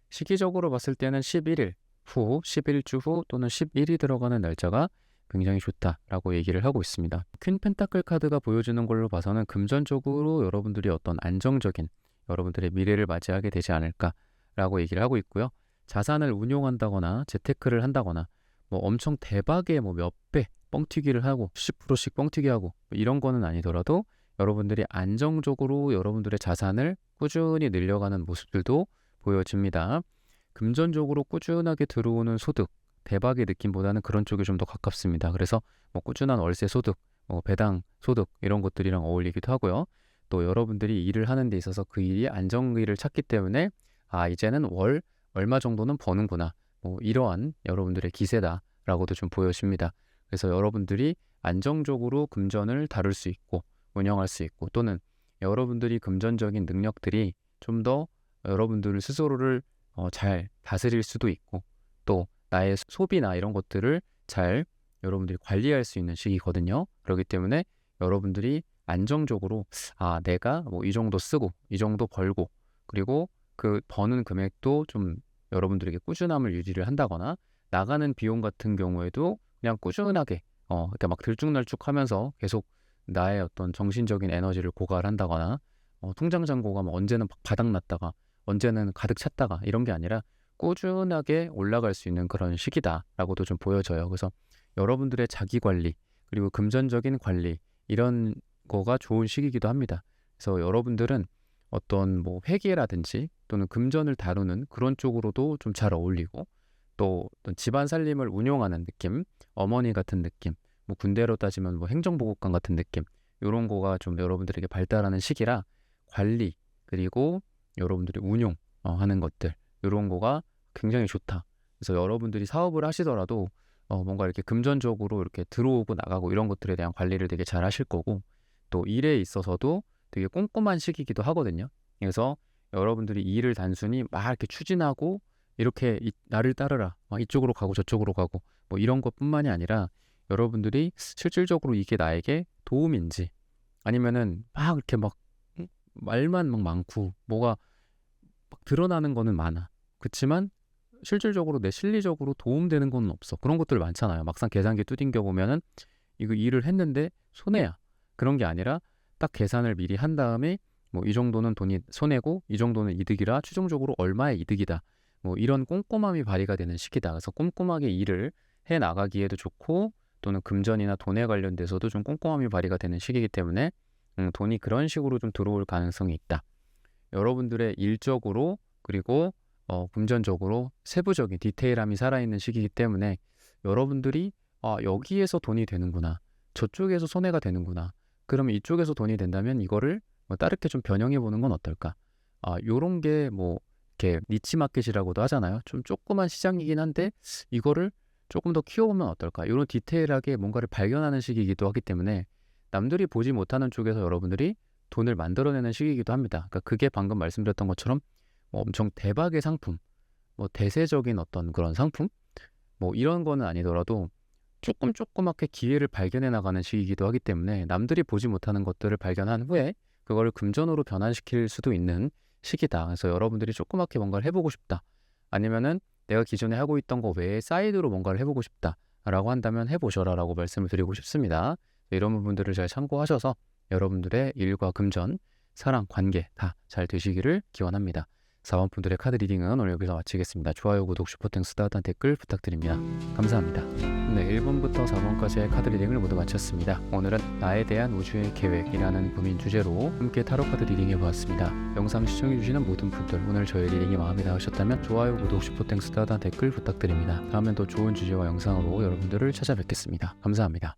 시기적으로 봤을 때는 11일 후, 11주 후 또는 10일이 들어가는 날짜가 굉장히 좋다라고 얘기를 하고 있습니다. 퀸 펜타클 카드가 보여주는 걸로 봐서는 금전적으로 여러분들이 어떤 안정적인 여러분들의 미래를 맞이하게 되지 않을까라고 얘기를 하고 있고요. 자산을 운용한다거나 재테크를 한다거나 뭐 엄청 대박의 뭐 몇 배 뻥튀기를 하고 10%씩 뻥튀기 하고 이런 거는 아니더라도 여러분들이 안정적으로 여러분들의 자산을 꾸준히 늘려가는 모습들도 보여집니다. 금전적으로 꾸준하게 들어오는 소득, 대박의 느낌보다는 그런 쪽이 좀 더 가깝습니다. 그래서 뭐 꾸준한 월세 소득, 배당 소득 이런 것들이랑 어울리기도 하고요. 또 여러분들이 일을 하는 데 있어서 그 일이 안정기를 찾기 때문에 이제는 월 얼마 정도는 버는구나. 이러한 여러분들의 기세다라고도 좀 보여집니다. 그래서 여러분들이 안정적으로 금전을 다룰 수 있고 운영할 수 있고, 또는 여러분들이 금전적인 능력들이 좀 더 여러분들 스스로를 잘 다스릴 수도 있고, 또 나의 소비나 이런 것들을 잘 여러분들이 관리할 수 있는 시기거든요. 그렇기 때문에 여러분들이 안정적으로 내가 뭐 이 정도 쓰고 이 정도 벌고, 그리고 그 버는 금액도 좀 여러분들에게 꾸준함을 유지를 한다거나, 나가는 비용 같은 경우에도 그냥 꾸준하게 그러니까 막 들쭉날쭉하면서 계속 나의 어떤 정신적인 에너지를 고갈한다거나, 통장 잔고가 뭐 언제는 바닥났다가 언제는 가득 찼다가 이런 게 아니라 꾸준하게 올라갈 수 있는 그런 시기다라고도 좀 보여져요. 그래서 여러분들의 자기 관리 그리고 금전적인 관리 이런 거가 좋은 시기이기도 합니다. 그래서 여러분들은 어떤 뭐 회계라든지 또는 금전을 다루는 그런 쪽으로도 좀 잘 어울리고, 또 어떤 집안 살림을 운용하는 느낌, 어머니 같은 느낌, 뭐 군대로 따지면 뭐 행정보급관 같은 느낌, 이런 거가 좀 여러분들에게 발달하는 시기라 관리 그리고 여러분들이 운용 하는 것들, 이런 거가 굉장히 좋다. 그래서 여러분들이 사업을 하시더라도 뭔가 이렇게 금전적으로 이렇게 들어오고 나가고 이런 것들에 대한 관리를 되게 잘 하실 거고, 또 일에 있어서도 되게 꼼꼼한 시기이기도 하거든요. 그래서 여러분들이 일을 단순히 막 이렇게 추진하고 이렇게 나를 따르라 막 이쪽으로 가고 저쪽으로 가고 뭐 이런 것뿐만이 아니라, 여러분들이 실질적으로 이게 나에게 도움인지, 아니면은 막 이렇게 막 말만 막 많고 뭐가 막 드러나는 거는 많아. 그렇지만 실질적으로 내 실리적으로 도움되는 건 없어. 그런 것들 많잖아요. 막상 계산기 두딩겨 보면은 이거 일을 했는데 손해야. 그런 게 아니라 딱 계산을 미리 한 다음에 뭐 이 정도는 돈이 손해고 이 정도는 이득이라 최종적으로 얼마의 이득이다. 뭐 이런 꼼꼼함이 발휘가 되는 시기다. 그래서 꼼꼼하게 일을 해 나가기에도 좋고, 또는 금전이나 돈에 관련돼서도 좀 꼼꼼함이 발휘가 되는 시기이기 때문에 돈이 그런 식으로 좀 들어올 가능성이 있다. 여러분들의 일적으로 그리고 금전적으로 세부적인 디테일함이 살아있는 시기이기 때문에 여러분들이 아, 여기에서 돈이 되는구나. 저쪽에서 손해가 되는구나. 그러면 이쪽에서 돈이 된다면 이거를 뭐 다르게 좀 변형해 보는 건 어떨까? 아, 요런 게 뭐 이렇게 니치 마켓이라고도 하잖아요. 좀 조그만 시장이긴 한데 이거를 조금 더 키워보면 어떨까? 이런 디테일하게 뭔가를 발견하는 시기이기도 하기 때문에 남들이 보지 못하는 쪽에서 여러분들이 돈을 만들어내는 시기이기도 합니다. 그러니까 그게 방금 말씀드렸던 것처럼 뭐 엄청 대박의 상품, 뭐 대세적인 어떤 그런 상품, 뭐 이런 거는 아니더라도 조그맣게 기회를 발견해 나가는 시기이기도 하기 때문에 남들이 보지 못하는 것들을 발견한 후에 그거를 금전으로 변환시킬 수도 있는 시기다. 그래서 여러분들이 조그맣게 뭔가를 해보고 싶다. 아니면은 내가 기존에 하고 있던 거 외에 사이드로 뭔가를 해보고 싶다. 라고 한다면 해보셔라 라고 말씀을 드리고 싶습니다. 이런 부분들을 잘 참고하셔서 여러분들의 일과 금전, 사랑, 관계 다 잘 되시기를 기원합니다. 4번 분들의 카드 리딩은 오늘 여기서 마치겠습니다. 좋아요, 구독, 슈퍼땡스, 따뜻한 댓글 부탁드립니다. 감사합니다. 네, 1번부터 4번까지의 카드 리딩을 모두 마쳤습니다. 오늘은 나에 대한 우주의 계획이라는 고민 주제로 함께 타로 카드 리딩해 보았습니다. 영상 시청해주시는 모든 분들 오늘 저의 리딩이 마음에 닿으셨다면 좋아요, 구독, 슈퍼땡스, 따뜻한 댓글 부탁드립니다. 다음엔 더 좋은 주제와 영상으로 여러분들을 찾아뵙겠습니다. 감사합니다.